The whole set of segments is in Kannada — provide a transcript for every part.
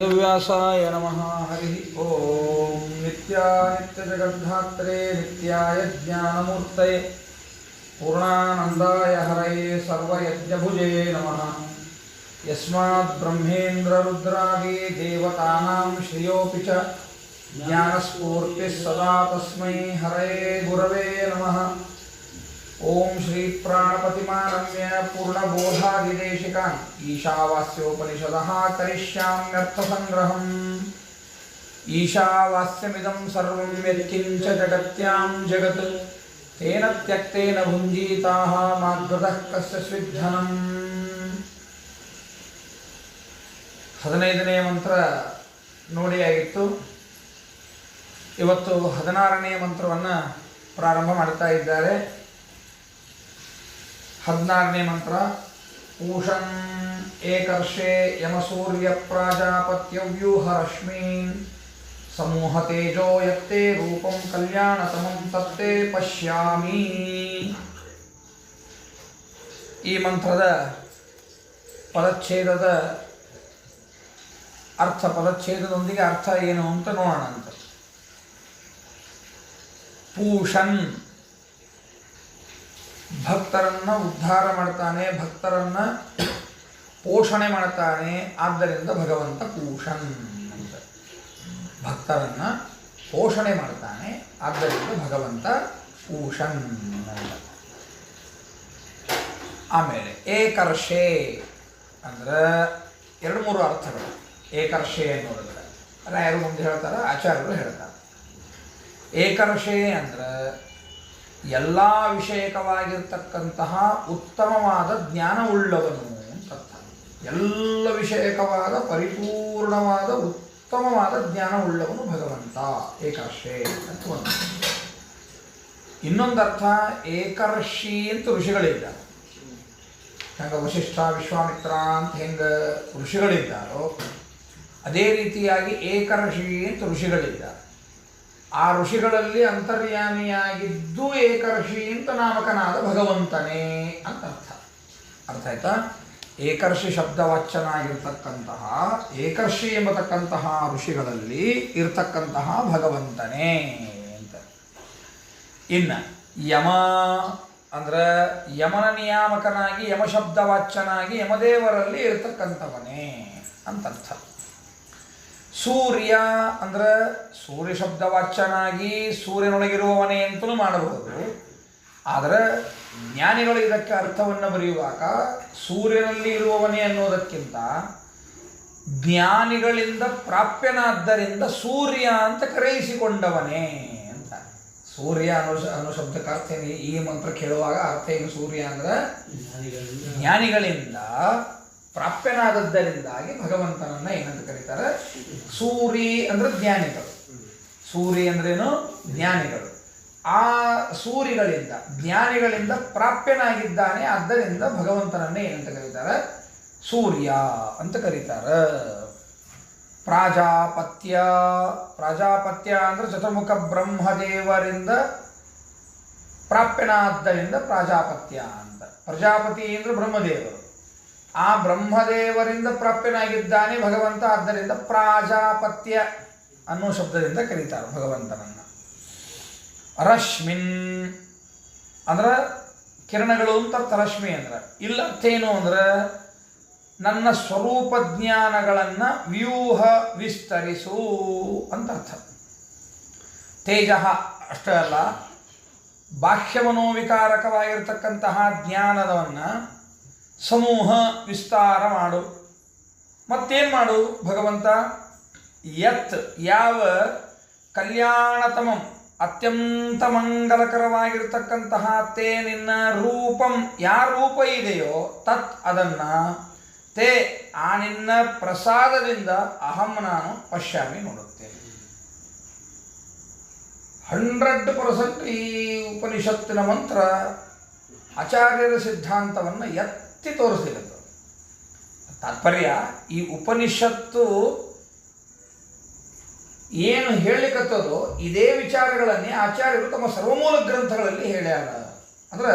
व्यासाय नमः। हरि ओम। नित्यानित्यजगद्धात्रे नित्याय ज्ञानमूर्तये पूर्णानन्दाय हरये सर्वयज्ञभुजे नमः। यस्मात् ब्रह्मेन्द्ररुद्रादि देवतानां श्रियोऽपि च ज्ञानस्फूर्तिः सदा तस्मै हरये गुरवे नमः। ओम श्री प्राणपतिमानम्य पूर्णबोधादिदेशिकान् ईशावास्योपनिषदः करिष्याम्यर्थसङ्ग्रहम्। ईशावास्यमिदं सर्वं यत्किञ्च जगत्यां जगत् तेन त्यक्तेन भुञ्जीताः माद्गतः कस्य स्विद्धनम्। 15ನೇ ಮಂತ್ರ ನೋಡಿ ಆಗಿತ್ತು. ಇವತ್ತು 16ನೇ ಮಂತ್ರವನ್ನು ಪ್ರಾರಂಭ ಮಾಡ್ತಾ ಇದ್ದಾರೆ. 16ನೇ ಮಂತ್ರ. ಪೂಷನ್ ಏಕರ್ಷೆ ಯಮಸೂರ್ಯ ಪ್ರಾಜಾಪತ್ಯವ್ಯೂಹರಶ್ಮೀನ್ ಸಮೂಹ ತೇಜೋ ಯತ್ತೆ ರೂಪಂ ಕಲ್ಯಾಣತಮಂ ತತ್ತೆ ಪಶ್ಯಾಮಿ. ಈ ಮಂತ್ರದ ಪದಚ್ಛೇದದ ಅರ್ಥ, ಪದಚ್ಛೇದದೊಂದಿಗೆ ಅರ್ಥ ಏನು ಅಂತ ನೋಡೋಣ ಅಂತ. ಪೂಷನ್ ಭಕ್ತರನ್ನು ಉದ್ಧಾರ ಮಾಡ್ತಾನೆ, ಭಕ್ತರನ್ನು ಪೋಷಣೆ ಮಾಡ್ತಾನೆ, ಆದ್ದರಿಂದ ಭಗವಂತ ಪೂಷನ್ ಅಂತ. ಭಕ್ತರನ್ನು ಪೋಷಣೆ ಮಾಡ್ತಾನೆ, ಆದ್ದರಿಂದ ಭಗವಂತ ಪೂಷನ್ ಅಂತ. ಆಮೇಲೆ ಏಕರ್ಷೆ ಅಂದ್ರೆ 2-3 ಅರ್ಥಗಳು. ಏಕರ್ಷೆ ಅನ್ನೋದಕ್ಕೆ ಯಾರು ಮುಂದೆ ಹೇಳ್ತಾರೆ, ಆಚಾರ್ಯರು ಹೇಳ್ತಾರೆ. ಏಕರ್ಷೆ ಅಂದ್ರೆ ಎಲ್ಲ ವಿಷಯಕವಾಗಿರ್ತಕ್ಕಂತಹ ಉತ್ತಮವಾದ ಜ್ಞಾನವುಳ್ಳವನು ಅಂತ ಅರ್ಥ. ಎಲ್ಲ ವಿಷಯಕವಾದ ಪರಿಪೂರ್ಣವಾದ ಉತ್ತಮವಾದ ಜ್ಞಾನವುಳ್ಳವನು ಭಗವಂತ ಏಕರ್ಷೆ ಅಂತ ಒಂದು. ಇನ್ನೊಂದು ಅರ್ಥ ಏಕರ್ಷಿ ಅಂತ ಋಷಿಗಳಿದ್ದಾರೆ. ಹೆಂಗೆ ವಶಿಷ್ಠ ವಿಶ್ವಾಮಿತ್ರ ಅಂತ ಹೆಂಗೆ ಋಷಿಗಳಿದ್ದಾರೋ ಅದೇ ರೀತಿಯಾಗಿ ಏಕರ್ಷಿ ಅಂತ ಋಷಿಗಳಿದ್ದಾರೆ. ಆ ಋಷಿಗಳಲ್ಲಿ ಅಂತರ್ಯಾಮಿಯಾಗಿದ್ದು ಏಕರ್ಷಿ ಅಂತ ನಾಮಕನಾದ ಭಗವಂತನೇ ಅಂತ ಅರ್ಥ. ಅರ್ಥ ಆಯ್ತಾ? ಏಕರ್ಷಿ ಶಬ್ದವಾಚ್ಯನಾಗಿರ್ತಕ್ಕಂತಹ ಏಕರ್ಷಿ ಎಂಬತಕ್ಕಂತಹ ಋಷಿಗಳಲ್ಲಿ ಇರ್ತಕ್ಕಂತಹ ಭಗವಂತನೇ ಅಂತ. ಇನ್ನು ಯಮ ಅಂದ್ರೆ ಯಮನ ನಿಯಾಮಕನಾಗಿ ಯಮಶಬ್ದವಾಚ್ಯನಾಗಿ ಯಮದೇವರಲ್ಲಿ ಇರ್ತಕ್ಕಂಥವನೇ ಅಂತ ಅರ್ಥ. ಸೂರ್ಯ ಅಂದ್ರೆ ಸೂರ್ಯ ಶಬ್ದವಾಚ್ಯನಾಗಿ ಸೂರ್ಯನೊಳಗಿರುವವನೇ ಅಂತಲೂ ಮಾಡಬಹುದು. ಆದರೆ ಜ್ಞಾನಿಗಳು ಇದಕ್ಕೆ ಅರ್ಥವನ್ನು ಬರೆಯುವಾಗ ಸೂರ್ಯನಲ್ಲಿ ಇರುವವನೇ ಅನ್ನೋದಕ್ಕಿಂತ ಜ್ಞಾನಿಗಳಿಂದ ಪ್ರಾಪ್ಯನಾದ್ದರಿಂದ ಸೂರ್ಯ ಅಂತ ಕರೆಯಿಸಿಕೊಂಡವನೇ ಅಂತ. ಸೂರ್ಯ ಅನ್ನೋ ಶಬ್ದಕ್ಕೆ ಅರ್ಥ ಏನು? ಈ ಮಂತ್ರ ಕೇಳುವಾಗ ಅರ್ಥ ಏನು? ಸೂರ್ಯ ಅಂದ್ರೆ ಜ್ಞಾನಿಗಳಿಂದ ಪ್ರಾಪ್ಯನಾದದ್ದರಿಂದಾಗಿ ಭಗವಂತನನ್ನ ಏನಂತ ಕರೀತಾರೆ? ಸೂರಿ ಅಂದ್ರೆ ಜ್ಞಾನಿಗಳು. ಸೂರಿ ಅಂದ್ರೇನು? ಜ್ಞಾನಿಗಳು. ಆ ಸೂರಿಗಳಿಂದ ಜ್ಞಾನಿಗಳಿಂದ ಪ್ರಾಪ್ಯನಾಗಿದ್ದಾನೆ, ಆದ್ದರಿಂದ ಭಗವಂತನನ್ನ ಏನಂತ ಕರೀತಾರೆ? ಸೂರ್ಯ ಅಂತ ಕರೀತಾರೆ. ಪ್ರಾಜಾಪತ್ಯ. ಪ್ರಾಜಾಪತ್ಯ ಅಂದ್ರೆ ಚತುರ್ಮುಖ ಬ್ರಹ್ಮದೇವರಿಂದ ಪ್ರಾಪ್ಯನಾದ್ದರಿಂದ ಪ್ರಾಜಾಪತ್ಯ ಅಂತ. ಪ್ರಜಾಪತಿ ಅಂದ್ರೆ ಬ್ರಹ್ಮದೇವರು. ಆ ಬ್ರಹ್ಮದೇವರಿಂದ ಪ್ರಾಪ್ಯನಾಗಿದ್ದಾನೆ ಭಗವಂತ, ಆದ್ದರಿಂದ ಪ್ರಾಜಾಪತ್ಯ ಅನ್ನೋ ಶಬ್ದದಿಂದ ಕರೀತಾರೆ ಭಗವಂತನನ್ನ. ರಶ್ಮಿನ್ ಅಂದ್ರೆ ಕಿರಣಗಳು ಅಂತ ಅರ್ಥ. ರಶ್ಮಿ ಅಂದ್ರೆ ಇಲ್ಲ ಅರ್ಥೇನು ಅಂದ್ರೆ ನನ್ನ ಸ್ವರೂಪ ಜ್ಞಾನಗಳನ್ನು ವ್ಯೂಹ ವಿಸ್ತರಿಸು ಅಂತ ಅರ್ಥ. ತೇಜ ಅಷ್ಟೇ ಅಲ್ಲ, ಬಾಹ್യമನೋವಿಕಾರಕವಾಗಿರ್ತಕ್ಕಂತಹ ಜ್ಞಾನವನ್ನು ಸಮೂಹ ವಿಸ್ತಾರ ಮಾಡು. ಮತ್ತೇನು ಮಾಡು ಭಗವಂತ? ಯತ್ ಯಾವ ಕಲ್ಯಾಣತಮಂ ಅತ್ಯಂತ ಮಂಗಲಕರವಾಗಿರ್ತಕ್ಕಂತಹ ತೇ ನಿನ್ನ ರೂಪಂ ಯಾವ ರೂಪ ಇದೆಯೋ ತತ್ ಅದನ್ನ ತೇ ಆ ನಿನ್ನ ಪ್ರಸಾದದಿಂದ ಅಹಂ ನಾನು ಪಶ್ಯಾಮಿ ನೋಡುತ್ತೇನೆ. 100% ಈ ಉಪನಿಷತ್ತಿನ ಮಂತ್ರ ಆಚಾರ್ಯರ ಸಿದ್ಧಾಂತವನ್ನು ಎತ್ತಿ ತೋರಿಸ್ಲಿಕ್ಕೆ ತಾತ್ಪರ್ಯ. ಈ ಉಪನಿಷತ್ತು ಏನು ಹೇಳಿಕತ್ತದೋ ಇದೇ ವಿಚಾರಗಳನ್ನೇ ಆಚಾರ್ಯರು ತಮ್ಮ ಸರ್ವಮೂಲ ಗ್ರಂಥಗಳಲ್ಲಿ ಹೇಳ್ಯಾರ. ಅಂದ್ರೆ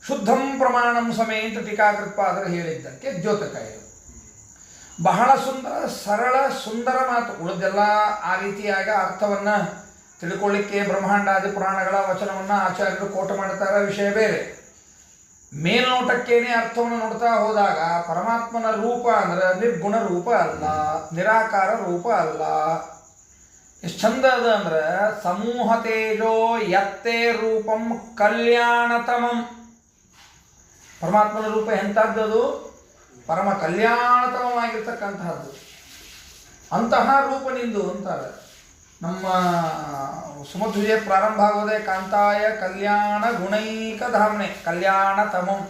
ಶುದ್ಧಂ ಪ್ರಮಾಣಂ ಸಮೇ ಅಂತ ಟೀಕಾಕೃತ್ಪಾದರು ಹೇಳಿದ್ದಕ್ಕೆ ದ್ಯೋತಕ ಇದು. ಬಹಳ ಸುಂದರ, ಸರಳ, ಸುಂದರ ಮಾತು. ಉಳಿದೆಲ್ಲ ಆ ರೀತಿಯಾಗ ಅರ್ಥವನ್ನು ತಿಳ್ಕೊಳ್ಳಿಕ್ಕೆ ಬ್ರಹ್ಮಾಂಡಾದಿ ಪುರಾಣಗಳ ವಚನವನ್ನು ಆಚಾರ್ಯರು ಕೋಟ ಮಾಡ್ತಾರೆ, ವಿಷಯ ಬೇರೆ. ಮೇಲ್ನೋಟಕ್ಕೇನೆ ಅರ್ಥವನ್ನು ನೋಡ್ತಾ ಹೋದಾಗ ಪರಮಾತ್ಮನ ರೂಪ ಅಂದ್ರೆ ನಿರ್ಗುಣ ರೂಪ ಅಲ್ಲ, ನಿರಾಕಾರ ರೂಪ ಅಲ್ಲ. ಎಷ್ಟು ಚಂದ ಅದ ಅಂದ್ರೆ ಸಮೂಹ ತೇಜೋ ಯತ್ತೇ ರೂಪಂ ಕಲ್ಯಾಣತಮಂ. ಪರಮಾತ್ಮನ ರೂಪ ಎಂಥದ್ದದು? ಪರಮ ಕಲ್ಯಾಣತಮವಾಗಿರ್ತಕ್ಕಂತಹದ್ದು. ಅಂತಹ ರೂಪ ನಿಂದು ಅಂತಾರೆ. ನಮ್ಮ ಸುಮಧ್ವಿಜಯ ಪ್ರಾರಂಭ ಆಗೋದೇ ಕಾಂತಾಯ ಕಲ್ಯಾಣ ಗುಣೈಕ ಧಾಮನೆ ಕಲ್ಯಾಣತಮಂ.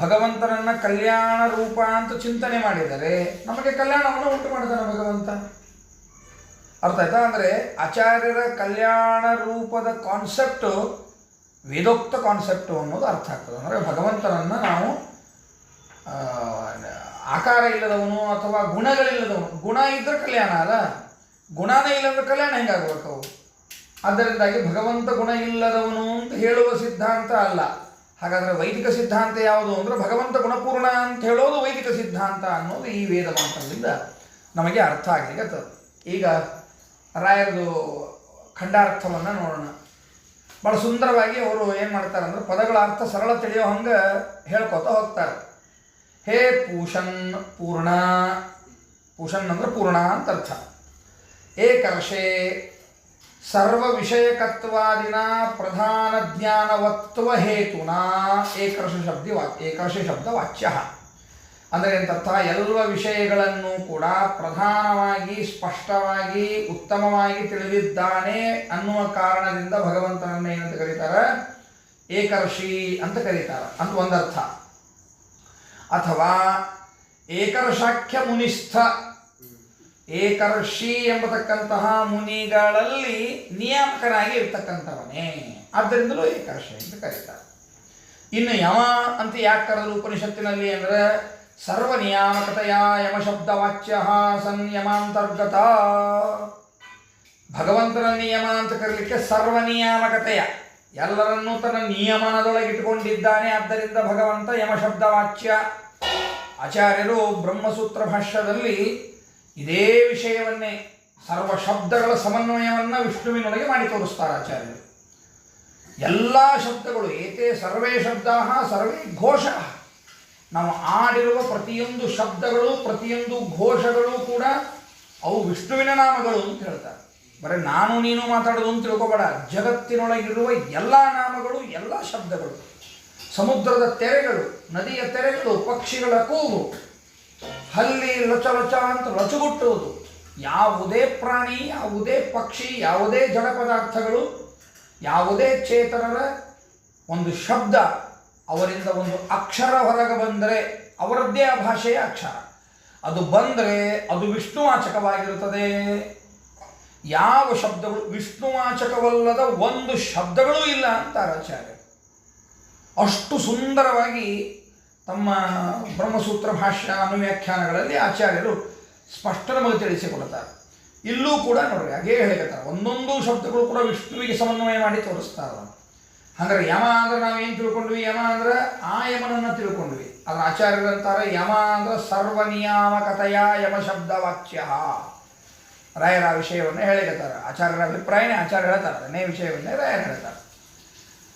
ಭಗವಂತನನ್ನ ಕಲ್ಯಾಣ ರೂಪ ಅಂತ ಚಿಂತನೆ ಮಾಡಿದರೆ ನಮಗೆ ಕಲ್ಯಾಣವನ್ನು ಉಂಟು ಮಾಡ್ತಾನೆ ಭಗವಂತ. ಅರ್ಥ ಆಯ್ತಾ? ಅಂದರೆ ಆಚಾರ್ಯರ ಕಲ್ಯಾಣ ರೂಪದ ಕಾನ್ಸೆಪ್ಟು ವೇದೋಕ್ತ ಕಾನ್ಸೆಪ್ಟು ಅನ್ನೋದು ಅರ್ಥ ಆಗ್ತದೆ. ಅಂದರೆ ಭಗವಂತನನ್ನು ನಾವು ಆಕಾರ ಇಲ್ಲದವನು ಅಥವಾ ಗುಣಗಳಿಲ್ಲದವನು. ಗುಣ ಇದ್ರೆ ಕಲ್ಯಾಣ ಅಲ್ಲ, ಗುಣನೇ ಇಲ್ಲಂದ್ರೆ ಕಲ್ಯಾಣ ಹೆಂಗಾಗಬೇಕು ಅವು? ಆದ್ದರಿಂದಾಗಿ ಭಗವಂತ ಗುಣ ಇಲ್ಲದವನು ಅಂತ ಹೇಳುವ ಸಿದ್ಧಾಂತ ಅಲ್ಲ. ಹಾಗಾದರೆ ವೈದಿಕ ಸಿದ್ಧಾಂತ ಯಾವುದು ಅಂದರೆ ಭಗವಂತ ಗುಣಪೂರ್ಣ ಅಂತ ಹೇಳೋದು ವೈದಿಕ ಸಿದ್ಧಾಂತ ಅನ್ನೋದು ಈ ವೇದ ಮಂತ್ರದಿಂದ ನಮಗೆ ಅರ್ಥ ಆಗಲಿಕ್ಕೆ. ಈಗ ರಾಯರದು ಖಂಡಾರ್ಥವನ್ನು ನೋಡೋಣ. ಭಾಳ ಸುಂದರವಾಗಿ ಅವರು ಏನು ಮಾಡ್ತಾರೆ ಅಂದರೆ ಪದಗಳ ಅರ್ಥ ಸರಳ ತಿಳಿಯೋ ಹಂಗೆ ಹೇಳ್ಕೊತಾ ಹೋಗ್ತಾರೆ. ಹೇ ಪೂಷನ್, ಪೂರ್ಣ. ಪೂಷನ್ ಅಂದರೆ ಪೂರ್ಣ ಅಂತ ಅರ್ಥ. ಏಕರ್ಷೆ ಸರ್ವ ವಿಷಯಕತ್ವಾದಿನ ಪ್ರಧಾನ ಜ್ಞಾನವತ್ವ ಹೇತುನ ಏಕರ್ಷೆ ಶಬ್ದ ವಾಚ್ಯ. ಅಂದರೆ ಎಂತರ್ಥ? ಎಲ್ಲ ವಿಷಯಗಳನ್ನು ಕೂಡ ಪ್ರಧಾನವಾಗಿ, ಸ್ಪಷ್ಟವಾಗಿ, ಉತ್ತಮವಾಗಿ ತಿಳಿದಿದ್ದಾನೆ ಅನ್ನುವ ಕಾರಣದಿಂದ ಭಗವಂತನನ್ನು ಏನಂತ ಕರೀತಾರೆ? ಏಕರ್ಷಿ ಅಂತ ಕರೀತಾರೆ ಅಂತ ಒಂದರ್ಥ. ಅಥವಾ ಏಕರ್ಷಾಖ್ಯ ಮುನಿಸ್ಥ. ಏಕರ್ಷಿ ಎಂಬತಕ್ಕಂತಹ ಮುನಿಗಳಲ್ಲಿ ನಿಯಾಮಕನಾಗಿ ಇರ್ತಕ್ಕಂಥವನೇ, ಆದ್ದರಿಂದಲೂ ಏಕರ್ಷಿ ಅಂತ ಕರೀತಾರೆ. ಇನ್ನು ಯಮ ಅಂತ ಯಾಕೆ ಕರೆದ್ರು ಉಪನಿಷತ್ತಿನಲ್ಲಿ ಅಂದರೆ ಸರ್ವ ನಿಯಾಮಕತೆಯ ಯಮ ಶಬ್ದ ವಾಚ್ಯ ಸಂಯಮಾಂತರ್ಗತ. ಭಗವಂತನ ನಿಯಮ ಅಂತ ಕರೀಲಿಕ್ಕೆ ಸರ್ವ ನಿಯಾಮಕತೆಯ, ಎಲ್ಲರನ್ನೂ ತನ್ನ ನಿಯಮನದೊಳಗಿಟ್ಟುಕೊಂಡಿದ್ದಾನೆ, ಆದ್ದರಿಂದ ಭಗವಂತ ಯಮ ಶಬ್ದ ವಾಚ್ಯ. ಆಚಾರ್ಯರು ಬ್ರಹ್ಮಸೂತ್ರ ಭಾಷ್ಯದಲ್ಲಿ ಇದೇ ವಿಷಯವನ್ನೇ ಸರ್ವ ಶಬ್ದಗಳ ಸಮನ್ವಯವನ್ನು ವಿಷ್ಣುವಿನೊಳಗೆ ಮಾಡಿ ತೋರಿಸ್ತಾರೆ ಆಚಾರ್ಯರು. ಎಲ್ಲ ಶಬ್ದಗಳು ಏತೆ ಸರ್ವೇ ಶಬ್ದ ಸರ್ವೇ ಘೋಷ. ನಾವು ಆಡಿರುವ ಪ್ರತಿಯೊಂದು ಶಬ್ದಗಳು, ಪ್ರತಿಯೊಂದು ಘೋಷಗಳು ಕೂಡ ಅವು ವಿಷ್ಣುವಿನ ನಾಮಗಳು ಅಂತ ಹೇಳ್ತಾರೆ. ಬರೀ ನಾನು ನೀನು ಮಾತಾಡೋದು ಅಂತ ತಿಳ್ಕೊಬೇಡ. ಜಗತ್ತಿನೊಳಗಿರುವ ಎಲ್ಲ ನಾಮಗಳು, ಎಲ್ಲ ಶಬ್ದಗಳು, ಸಮುದ್ರದ ತೆರೆಗಳು, ನದಿಯ ತೆರೆಗಳು, ಪಕ್ಷಿಗಳ ಕೂಗು, ಹಲ್ಲಿ ಲೊಚ ಲೊಚ ಅಂತ ಲೊಚಗುಟ್ಟುವುದು, ಯಾವುದೇ ಪ್ರಾಣಿ, ಯಾವುದೇ ಪಕ್ಷಿ, ಯಾವುದೇ ಜಡ ಪದಾರ್ಥಗಳು, ಯಾವುದೇ ಚೇತನರ ಒಂದು ಶಬ್ದ, ಅವರಿಂದ ಒಂದು ಅಕ್ಷರ ಹೊರಗೆ ಬಂದರೆ ಅವರದ್ದೇ ಆ ಭಾಷೆಯ ಅಕ್ಷರ, ಅದು ಬಂದರೆ ಅದು ವಿಷ್ಣುವಾಚಕವಾಗಿರುತ್ತದೆ. ಯಾವ ಶಬ್ದಗಳು ವಿಷ್ಣುವಾಚಕವಲ್ಲದ ಒಂದು ಶಬ್ದಗಳೂ ಇಲ್ಲ ಅಂತಾರೆ ಆಚಾರ್ಯ. ಅಷ್ಟು ಸುಂದರವಾಗಿ ತಮ್ಮ ಬ್ರಹ್ಮಸೂತ್ರ ಭಾಷ್ಯ ಅನುವ್ಯಾಖ್ಯಾನಗಳಲ್ಲಿ ಆಚಾರ್ಯರು ಸ್ಪಷ್ಟ ನಮಗೆ ತಿಳಿಸಿಕೊಡ್ತಾರೆ. ಇಲ್ಲೂ ಕೂಡ ನೋಡ್ರಿ ಹಾಗೇ ಹೇಳಿಕತ್ತಾರೆ. ಒಂದೊಂದು ಶಬ್ದಗಳು ಕೂಡ ವಿಷ್ಣುವಿಗೆ ಸಮನ್ವಯ ಮಾಡಿ ತೋರಿಸ್ತಾರೆ. ಹಾಗಾದ್ರೆ ಯಮ ಅಂದ್ರೆ ನಾವೇನು ತಿಳ್ಕೊಂಡ್ವಿ? ಯಮ ಅಂದ್ರೆ ಆ ಯಮನನ್ನು ತಿಳ್ಕೊಂಡ್ವಿ. ಅದರ ಆಚಾರ್ಯರಂತಾರೆ ಯಮ ಅಂದ್ರೆ ಸರ್ವನಿಯಾಮಕತೆಯ ಯಮ ಶಬ್ದ ವಾಚ್ಯ. ರಾಯರ ಆ ವಿಷಯವನ್ನು ಹೇಳಿಕತ್ತಾರೆ. ಆಚಾರ್ಯರ ಅಭಿಪ್ರಾಯನೇ ಆಚಾರ್ಯ ಹೇಳ್ತಾರೆ, ಅದನ್ನೇ ವಿಷಯವನ್ನೇ ರಾಯರು ಹೇಳ್ತಾರೆ.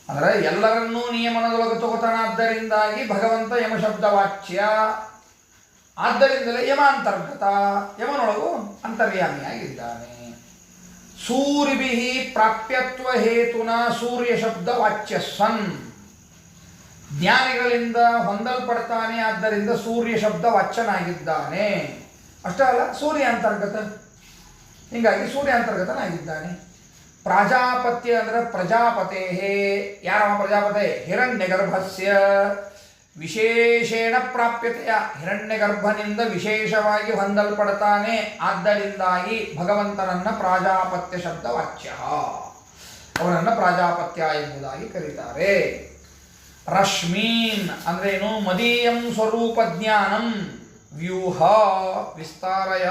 ಅಂದರೆ ಎಲ್ಲರನ್ನೂ ನಿಯಮನದೊಳಗೆ ತಗೋತಾನಾದ್ದರಿಂದಾಗಿ ಭಗವಂತ ಯಮ ಶಬ್ದ ವಾಚ್ಯ. ಆದ್ದರಿಂದಲೇ ಯಮ ಅಂತರ್ಗತ, ಯಮನೊಳಗೂ ಅಂತರ್ಯಾಮಿಯಾಗಿದ್ದಾನೆ. ಸೂರ್ಯಭಿ ಪ್ರಾಪ್ಯತ್ವ ಹೇತುನ ಸೂರ್ಯ ಶಬ್ದ ವಾಚ್ಯ ಸನ್. ಜ್ಞಾನಿಗಳಿಂದ ಹೊಂದಲ್ಪಡ್ತಾನೆ, ಆದ್ದರಿಂದ ಸೂರ್ಯ ಶಬ್ದ ವಾಚ್ಯನಾಗಿದ್ದಾನೆ. ಅಷ್ಟೇ ಅಲ್ಲ, ಸೂರ್ಯ ಅಂತರ್ಗತ, ಹೀಗಾಗಿ ಸೂರ್ಯ ಅಂತರ್ಗತನಾಗಿದ್ದಾನೆ. ಪ್ರಾಜಾಪತ್ಯ ಅಂದರೆ ಪ್ರಜಾಪತೆ. ಯಾರವ ಪ್ರಜಾಪತೆ? ಹಿರಣ್ಯಗರ್ಭಸ್ಯ ವಿಶೇಷೇಣ ಪ್ರಾಪ್ಯತೆಯ, ಹಿರಣ್ಯಗರ್ಭನಿಂದ ವಿಶೇಷವಾಗಿ ಹೊಂದಲ್ಪಡ್ತಾನೆ. ಆದ್ದರಿಂದಾಗಿ ಭಗವಂತನನ್ನ ಪ್ರಾಜಾಪತ್ಯ ಶಬ್ದ ವಾಚ್ಯ, ಅವನನ್ನು ಪ್ರಾಜಾಪತ್ಯ ಎಂಬುದಾಗಿ ಕರೀತಾರೆ. ರಶ್ಮೀನ್ ಅಂದ್ರೇನು? ಮದೀಯಂ ಸ್ವರೂಪ ಜ್ಞಾನಂ ವ್ಯೂಹ ವಿಸ್ತಾರಯ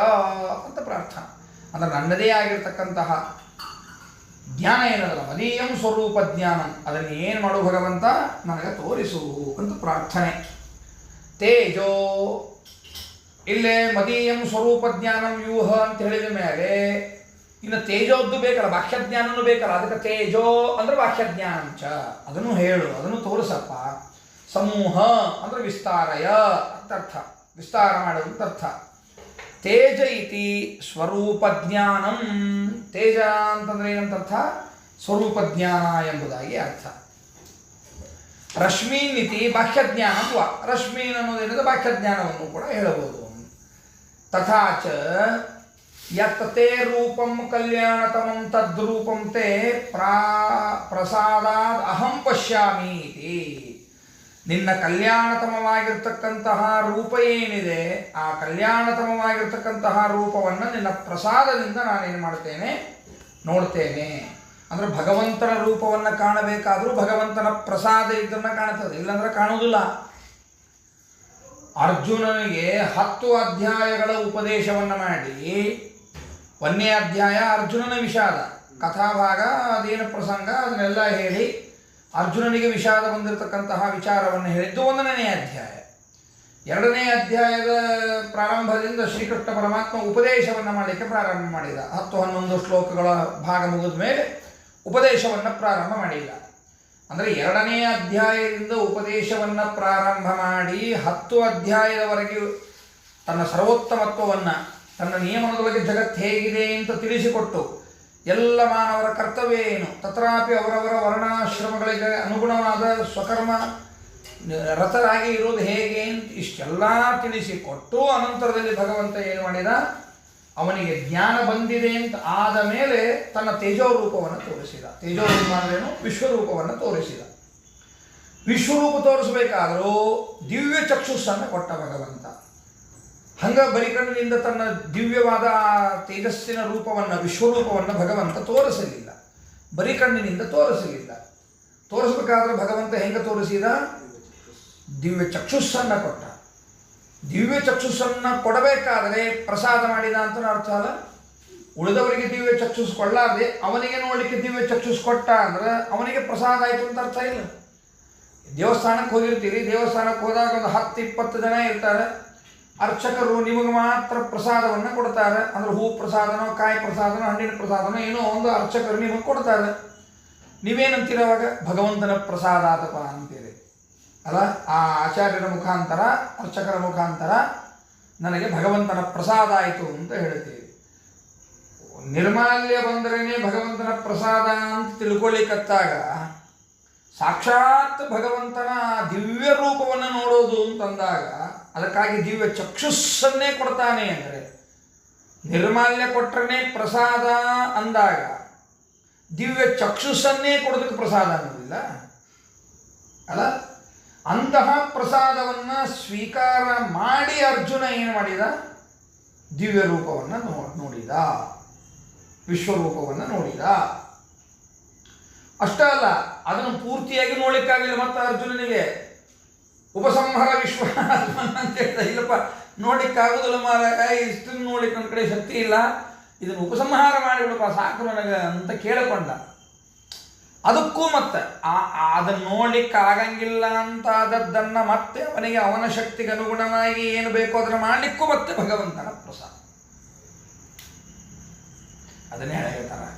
ಅಂತ ಪ್ರಾರ್ಥನೆ. ಅಂದರೆ ನನ್ನದೇ ಆಗಿರ್ತಕ್ಕಂತಹ ಜ್ಞಾನ ಏನದಲ್ಲ, ಮದೀಯಂ ಸ್ವರೂಪ ಜ್ಞಾನಂ, ಅದನ್ನು ಏನು ಮಾಡು ಭಗವಂತ, ನನಗೆ ತೋರಿಸು ಅಂತ ಪ್ರಾರ್ಥನೆ. ತೇಜೋ ಇಲ್ಲೇ ಮದೀಯಂ ಸ್ವರೂಪ ಜ್ಞಾನಂ ವ್ಯೂಹ ಅಂತ ಹೇಳಿದ ಮೇಲೆ ಇನ್ನು ತೇಜೋದ್ದು ಬೇಕಲ್ಲ, ಬಾಹ್ಯಜ್ಞಾನನೂ ಬೇಕಲ್ಲ. ಅದಕ್ಕೆ ತೇಜೋ ಅಂದ್ರೆ ಬಾಹ್ಯಜ್ಞಾನಂಚ, ಅದನ್ನು ಹೇಳು, ಅದನ್ನು ತೋರಿಸಪ್ಪ. ಸಮೂಹ ಅಂದ್ರೆ ವಿಸ್ತಾರಯ ಅಂತರ್ಥ, ವಿಸ್ತಾರ ಮಾಡೋದು ಅಂತ ಅರ್ಥ. ತೇಜ ಇತಿ ಸ್ವರೂಪ ಜ್ಞಾನಂ, ತೇಜ ಅಂತಂದ್ರೆ ಏನಂತ ಸ್ವರೂಪ ಜ್ಞಾನ ಎಂಬುದಾಗಿ ಅರ್ಥ. ರಶ್ಮೀನ್ ಇತಿ ಬಾಹ್ಯಜ್ಞಾನ, ರಶ್ಮೀನ್ ಅನ್ನೋದೇನಿದೆ ಬಾಹ್ಯಜ್ಞಾನವನ್ನು ಕೂಡ ಹೇಳಬಹುದು. ತಥಾಚ ಯತ್ ತೇ ರೂಪಂ ಕಲ್ಯಾಣತಮಂ ತದ್ರೂಪಂ ತೇ ಪ್ರಸಾದಾದ್ ಅಹಂ ಪಶ್ಯಾಮಿ ಇತಿ. ನಿನ್ನ ಕಲ್ಯಾಣತಮವಾಗಿರ್ತಕ್ಕಂತಹ ರೂಪ ಏನಿದೆ, ಆ ಕಲ್ಯಾಣತಮವಾಗಿರ್ತಕ್ಕಂತಹ ರೂಪವನ್ನು ನಿನ್ನ ಪ್ರಸಾದದಿಂದ ನಾನೇನು ಮಾಡ್ತೇನೆ, ನೋಡ್ತೇನೆ. ಅಂದರೆ ಭಗವಂತನ ರೂಪವನ್ನು ಕಾಣಬೇಕಾದರೂ ಭಗವಂತನ ಪ್ರಸಾದ ಇದನ್ನು ಕಾಣ್ತದೆ, ಇಲ್ಲಾಂದ್ರೆ ಕಾಣುವುದಿಲ್ಲ. ಅರ್ಜುನನಿಗೆ 10 ಅಧ್ಯಾಯಗಳ ಉಪದೇಶವನ್ನು ಮಾಡಿ, 1ನೇ ಅಧ್ಯಾಯ ಅರ್ಜುನನ ವಿಷಾದ ಕಥಾಭಾಗ, ಅದೇನು ಪ್ರಸಂಗ ಅದನ್ನೆಲ್ಲ ಹೇಳಿ ಅರ್ಜುನನಿಗೆ ವಿಷಾದ ಬಂದಿರತಕ್ಕಂತಹ ವಿಚಾರವನ್ನು ಹೇಳಿದ್ದು 1ನೇ ಅಧ್ಯಾಯ. 2ನೇ ಅಧ್ಯಾಯದ ಪ್ರಾರಂಭದಿಂದ ಶ್ರೀಕೃಷ್ಣ ಪರಮಾತ್ಮ ಉಪದೇಶವನ್ನು ಮಾಡಲಿಕ್ಕೆ ಪ್ರಾರಂಭ ಮಾಡಿದ. 10-11 ಶ್ಲೋಕಗಳ ಭಾಗ ಮುಗಿದ ಮೇಲೆ ಉಪದೇಶವನ್ನು ಪ್ರಾರಂಭ ಮಾಡಿಲ್ಲ. ಅಂದರೆ 2ನೇ ಅಧ್ಯಾಯದಿಂದ ಉಪದೇಶವನ್ನು ಪ್ರಾರಂಭ ಮಾಡಿ 10 ಅಧ್ಯಾಯದವರೆಗೆ ತನ್ನ ಸರ್ವೋತ್ತಮತ್ವವನ್ನು, ತನ್ನ ನಿಯಮನದೊಳಗೆ ಜಗತ್ತು ಹೇಗಿದೆ ಅಂತ ತಿಳಿಸಿಕೊಟ್ಟು, ಎಲ್ಲ ಮಾನವರ ಕರ್ತವ್ಯ ಏನು, ತತ್ರಾಪಿ ಅವರವರ ವರ್ಣಾಶ್ರಮಗಳಿಗೆ ಅನುಗುಣವಾದ ಸ್ವಕರ್ಮ ರತರಾಗಿ ಇರೋದು ಹೇಗೆ ಅಂತ ಇಷ್ಟೆಲ್ಲ ತಿಳಿಸಿಕೊಟ್ಟು, ಅನಂತರದಲ್ಲಿ ಭಗವಂತ ಏನು ಮಾಡಿದ, ಅವನಿಗೆ ಜ್ಞಾನ ಬಂದಿದೆ ಅಂತ ಆದ ಮೇಲೆ ತನ್ನ ತೇಜೋರೂಪವನ್ನು ತೋರಿಸಿದ. ತೇಜೋರೂಪ ಅಂದ್ರೇನು, ವಿಶ್ವರೂಪವನ್ನು ತೋರಿಸಿದ. ವಿಶ್ವರೂಪ ತೋರಿಸಬೇಕಾದರೂ ದಿವ್ಯ ಚಕ್ಷುಸ್ಸನ್ನು ಕೊಟ್ಟ ಭಗವಂತ. ಹಂಗ ಬರಿಕಣ್ಣಿನಿಂದ ತನ್ನ ದಿವ್ಯವಾದ ತೇಜಸ್ಸಿನ ರೂಪವನ್ನು, ವಿಶ್ವರೂಪವನ್ನು ಭಗವಂತ ತೋರಿಸಲಿಲ್ಲ, ಬರಿಕಣ್ಣಿನಿಂದ ತೋರಿಸಲಿಲ್ಲ. ತೋರಿಸಬೇಕಾದ್ರೆ ಭಗವಂತ ಹೆಂಗೆ ತೋರಿಸಿದ, ದಿವ್ಯ ಚಕ್ಷುಸ್ಸನ್ನು ಕೊಟ್ಟ. ದಿವ್ಯ ಚಕ್ಷುಸ್ಸನ್ನು ಕೊಡಬೇಕಾದರೆ ಪ್ರಸಾದ ಮಾಡಿದ ಅಂತ ಅರ್ಥ ಅಲ್ಲ. ಉಳಿದವರಿಗೆ ದಿವ್ಯ ಚಕ್ಷುಸ್ ಕೊಳ್ಳಾರ್ದೆ ಅವನಿಗೆ ನೋಡಲಿಕ್ಕೆ ದಿವ್ಯ ಚಕ್ಷುಸ್ ಕೊಟ್ಟ ಅಂದ್ರೆ ಅವನಿಗೆ ಪ್ರಸಾದ ಆಯಿತು ಅಂತ ಅರ್ಥ ಇಲ್ಲ. ದೇವಸ್ಥಾನಕ್ಕೆ ಹೋಗಿರ್ತೀರಿ, ದೇವಸ್ಥಾನಕ್ಕೆ ಹೋದಾಗ ಒಂದು 10-20 ಜನ ಇರ್ತಾರೆ. ಅರ್ಚಕರು ನಿಮಗೆ ಮಾತ್ರ ಪ್ರಸಾದವನ್ನು ಕೊಡ್ತಾರೆ. ಅಂದ್ರೆ ಹೂ ಪ್ರಸಾದನೋ, ಕಾಯಿ ಪ್ರಸಾದನೋ, ಹಣ್ಣಿನ ಪ್ರಸಾದನೋ ಏನೋ ಒಂದು ಅರ್ಚಕರು ನಿಮಗೆ ಕೊಡ್ತಾರೆ. ನೀವೇನಂತೀರ ಅವಾಗ? ಭಗವಂತನ ಪ್ರಸಾದ ಆತಪ ಅಂತೀರಿ ಅಲ್ಲ. ಆ ಆಚಾರ್ಯರ ಮುಖಾಂತರ, ಅರ್ಚಕರ ಮುಖಾಂತರ ನನಗೆ ಭಗವಂತನ ಪ್ರಸಾದ ಆಯಿತು ಅಂತ ಹೇಳ್ತೀವಿ. ನಿರ್ಮಾಲ್ಯ ಬಂದರೇನೆ ಭಗವಂತನ ಪ್ರಸಾದ ಅಂತ ತಿಳ್ಕೊಳ್ಳಿಕ್ಕತ್ತಾಗ ಸಾಕ್ಷಾತ್ ಭಗವಂತನ ದಿವ್ಯ ರೂಪವನ್ನು ನೋಡೋದು ಅಂತಂದಾಗ ಅದಕ್ಕಾಗಿ ದಿವ್ಯ ಚಕ್ಷುಸ್ಸನ್ನೇ ಕೊಡ್ತಾನೆ. ಅಂದರೆ ನಿರ್ಮಾಲ್ಯ ಕೊಟ್ಟರೆ ಪ್ರಸಾದ ಅಂದಾಗ ದಿವ್ಯ ಚಕ್ಷುಸ್ಸನ್ನೇ ಕೊಡೋದಕ್ಕೆ ಪ್ರಸಾದ ಅನ್ನೋದಿಲ್ಲ ಅಲ್ಲ. ಅಂತಹ ಪ್ರಸಾದವನ್ನು ಸ್ವೀಕಾರ ಮಾಡಿ ಅರ್ಜುನ ಏನು ಮಾಡಿದ, ದಿವ್ಯ ರೂಪವನ್ನು ನೋಡಿದ, ವಿಶ್ವರೂಪವನ್ನು ನೋಡಿದ. ಅಷ್ಟೇ ಅಲ್ಲ, ಅದನ್ನು ಪೂರ್ತಿಯಾಗಿ ನೋಡ್ಲಿಕ್ಕಾಗಲಿಲ್ಲ. ಮತ್ತು ಅರ್ಜುನನಿಗೆ ಉಪಸಂಹಾರ ವಿಶ್ವ ಅಂತ ಹೇಳ್ತಾ, ಇಲ್ಲಪ್ಪ ನೋಡ್ಲಿಕ್ಕಾಗೋದಿಲ್ಲ ಮಾರಾಯ, ಇಷ್ಟನ್ನು ನೋಡ್ಲಿಕ್ಕೆ ನನ್ನ ಕಡೆ ಶಕ್ತಿ ಇಲ್ಲ, ಇದನ್ನು ಉಪಸಂಹಾರ ಮಾಡಿಬಿಡಪ್ಪ ಸಾಕು ನನಗೆ ಅಂತ ಕೇಳಿಕೊಂಡ. ಅದಕ್ಕೂ ಮತ್ತೆ ಅದನ್ನು ನೋಡ್ಲಿಕ್ಕೆ ಆಗಂಗಿಲ್ಲ ಅಂತ ಆದದ್ದನ್ನು ಮತ್ತೆ ಅವನಿಗೆ ಅವನ ಶಕ್ತಿಗೆ ಅನುಗುಣವಾಗಿ ಏನು ಬೇಕೋ ಅದನ್ನು ಮಾಡಲಿಕ್ಕೂ ಮತ್ತೆ ಭಗವಂತನ ಪ್ರಸಾದ. ಅದನ್ನೇ ಹೇಳ್ತಾರೆ,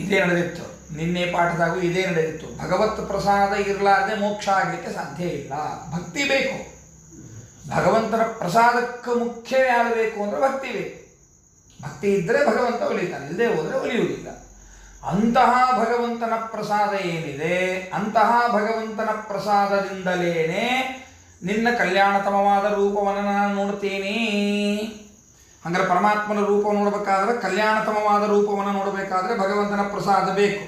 ಇದೇ ನಡೆದಿತ್ತು ನಿನ್ನೆ ಪಾಠದಾಗೂ, ಇದೇ ನಡೆದಿತ್ತು. ಭಗವತ್ ಪ್ರಸಾದ ಇರಲಾರದೆ ಮೋಕ್ಷ ಆಗಲಿಕ್ಕೆ ಸಾಧ್ಯ ಇಲ್ಲ. ಭಕ್ತಿ ಬೇಕು. ಭಗವಂತನ ಪ್ರಸಾದಕ್ಕೆ ಮುಖ್ಯ ಯಾರು ಬೇಕು ಅಂದರೆ ಭಕ್ತಿ ಬೇಕು. ಭಕ್ತಿ ಇದ್ದರೆ ಭಗವಂತ ಒಲಿತಾನೆ, ಇಲ್ಲದೆ ಹೋದರೆ ಒಲಿಯುವುದಿಲ್ಲ. ಅಂತಹ ಭಗವಂತನ ಪ್ರಸಾದ ಏನಿದೆ, ಅಂತಹ ಭಗವಂತನ ಪ್ರಸಾದದಿಂದಲೇನೆ ನಿನ್ನ ಕಲ್ಯಾಣತಮವಾದ ರೂಪವನ್ನು ನಾನು ನೋಡ್ತೀನಿ. ಹಂಗಾರೆ ಪರಮಾತ್ಮನ ರೂಪ ನೋಡಬೇಕಾದ್ರೆ, ಕಲ್ಯಾಣತಮವಾದ ರೂಪವನ್ನು ನೋಡಬೇಕಾದ್ರೆ ಭಗವಂತನ ಪ್ರಸಾದ ಬೇಕು.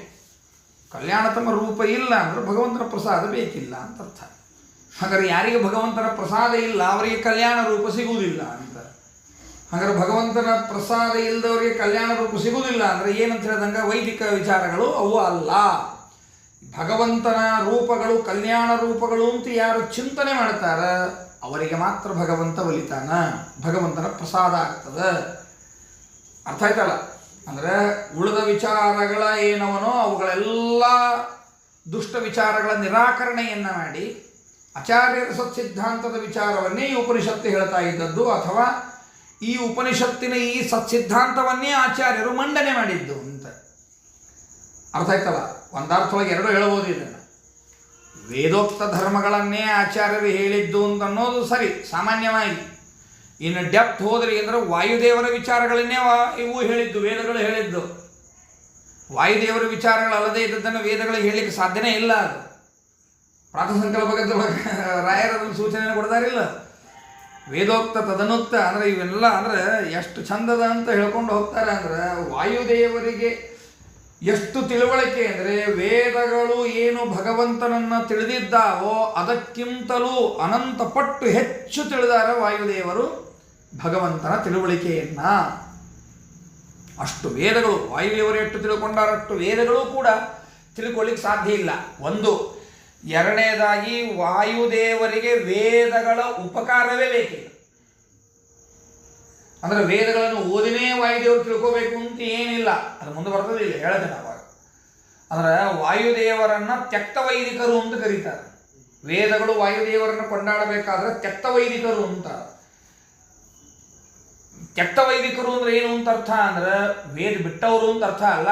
ಕಲ್ಯಾಣತಮ ರೂಪ ಇಲ್ಲ ಅಂದ್ರೆ ಭಗವಂತನ ಪ್ರಸಾದ ಬೇಕಿಲ್ಲ ಅಂತ ಅರ್ಥ. ಹಾಗಾದ್ರೆ ಯಾರಿಗೆ ಭಗವಂತನ ಪ್ರಸಾದ ಇಲ್ಲ ಅವರಿಗೆ ಕಲ್ಯಾಣ ರೂಪ ಸಿಗುವುದಿಲ್ಲ ಅಂತ. ಹಾಗಾದ್ರೆ ಭಗವಂತನ ಪ್ರಸಾದ ಇಲ್ಲದವರಿಗೆ ಕಲ್ಯಾಣ ರೂಪ ಸಿಗುವುದಿಲ್ಲ ಅಂದರೆ ಏನಂತ ಹೇಳಿದಂಗೆ ವೈದಿಕ ವಿಚಾರಗಳು ಅವು ಅಲ್ಲ. ಭಗವಂತನ ರೂಪಗಳು ಕಲ್ಯಾಣ ರೂಪಗಳು ಅಂತ ಯಾರು ಚಿಂತನೆ ಮಾಡ್ತಾರೆ ಅವರಿಗೆ ಮಾತ್ರ ಭಗವಂತ ಒಲಿತಾನ, ಭಗವಂತನ ಪ್ರಸಾದ ಆಗ್ತದೆ. ಅರ್ಥ ಆಯ್ತಲ್ಲ? ಅಂದರೆ ಉಳಿದ ವಿಚಾರಗಳ ಏನವನೋ ಅವುಗಳೆಲ್ಲ ದುಷ್ಟ ವಿಚಾರಗಳ ನಿರಾಕರಣೆಯನ್ನು ಮಾಡಿ ಆಚಾರ್ಯರ ಸತ್ಸಿದ್ಧಾಂತದ ವಿಚಾರವನ್ನೇ ಈ ಉಪನಿಷತ್ತು ಹೇಳ್ತಾ ಇದ್ದದ್ದು, ಅಥವಾ ಈ ಉಪನಿಷತ್ತಿನ ಈ ಸತ್ಸಿದ್ಧಾಂತವನ್ನೇ ಆಚಾರ್ಯರು ಮಂಡನೆ ಮಾಡಿದ್ದು ಅಂತ ಅರ್ಥ ಆಯ್ತಲ್ಲ. ಒಂದಾರ್ಥವಾಗಿ ಎರಡು ಹೇಳಬಹುದು ಇದನ್ನು. ವೇದೋಕ್ತ ಧರ್ಮಗಳನ್ನೇ ಆಚಾರ್ಯರು ಹೇಳಿದ್ದು ಅಂತ ಅನ್ನೋದು ಸರಿ ಸಾಮಾನ್ಯವಾಗಿ. ಇನ್ನು ಡೆಪ್ತ್ ಹೋದ್ರಿ ಅಂದರೆ ವಾಯುದೇವರ ವಿಚಾರಗಳನ್ನೇ ಇವು ಹೇಳಿದ್ದು, ವೇದಗಳು ಹೇಳಿದ್ದು. ವಾಯುದೇವರ ವಿಚಾರಗಳಲ್ಲದೆ ಇದ್ದದ್ದನ್ನು ವೇದಗಳಿಗೆ ಹೇಳಲಿಕ್ಕೆ ಸಾಧ್ಯನೇ ಇಲ್ಲ. ಅದು ಪ್ರಾತಸಂಕಲ್ಪದ ರಾಯರದಲ್ಲಿ ಸೂಚನೆಯನ್ನು ಕೊಡ್ತಾರಿಲ್ಲ. ವೇದೋಕ್ತ ತದನುಕ್ತ ಅಂದರೆ ಇವೆಲ್ಲ ಅಂದರೆ ಎಷ್ಟು ಚಂದದ ಅಂತ ಹೇಳ್ಕೊಂಡು ಹೋಗ್ತಾರೆ. ಅಂದರೆ ವಾಯುದೇವರಿಗೆ ಎಷ್ಟು ತಿಳುವಳಿಕೆ ಅಂದರೆ ವೇದಗಳು ಏನು ಭಗವಂತನನ್ನು ತಿಳಿದಿದ್ದಾವೋ ಅದಕ್ಕಿಂತಲೂ ಅನಂತ ಪಟ್ಟು ಹೆಚ್ಚು ತಿಳಿದಾರ ವಾಯುದೇವರು ಭಗವಂತನ ತಿಳುವಳಿಕೆಯನ್ನು. ಅಷ್ಟು ವೇದಗಳು ವಾಯುದೇವರು ಎಷ್ಟು ತಿಳ್ಕೊಂಡಾರಷ್ಟು ವೇದಗಳು ಕೂಡ ತಿಳ್ಕೊಳ್ಳಿಕ್ಕೆ ಸಾಧ್ಯ ಇಲ್ಲ. ಒಂದು. ಎರಡನೇದಾಗಿ ವಾಯುದೇವರಿಗೆ ವೇದಗಳ ಉಪಕಾರವೇ ಬೇಕಿಲ್ಲ. ಅಂದರೆ ವೇದಗಳನ್ನು ಓದಿನೇ ವಾಯುದೇವರು ತಿಳ್ಕೋಬೇಕು ಅಂತ ಏನಿಲ್ಲ. ಅದು ಮುಂದೆ ಬರ್ತದೆ, ಇಲ್ಲ ಹೇಳ್ತೇನೆ ಅವಾಗ. ಅಂದರೆ ವಾಯುದೇವರನ್ನು ತ್ಯಕ್ತ ವೈದಿಕರು ಅಂತ ಕರೀತಾರೆ. ವೇದಗಳು ವಾಯುದೇವರನ್ನು ಕೊಂಡಾಡಬೇಕಾದ್ರೆ ತ್ಯಕ್ತ ವೈದಿಕರು ಅಂತ. ತ್ಯಕ್ತ ವೈದಿಕರು ಅಂದ್ರೆ ಏನು ಅಂತ ಅರ್ಥ ಅಂದ್ರೆ ವೇದ ಬಿಟ್ಟವರು ಅಂತ ಅರ್ಥ ಅಲ್ಲ,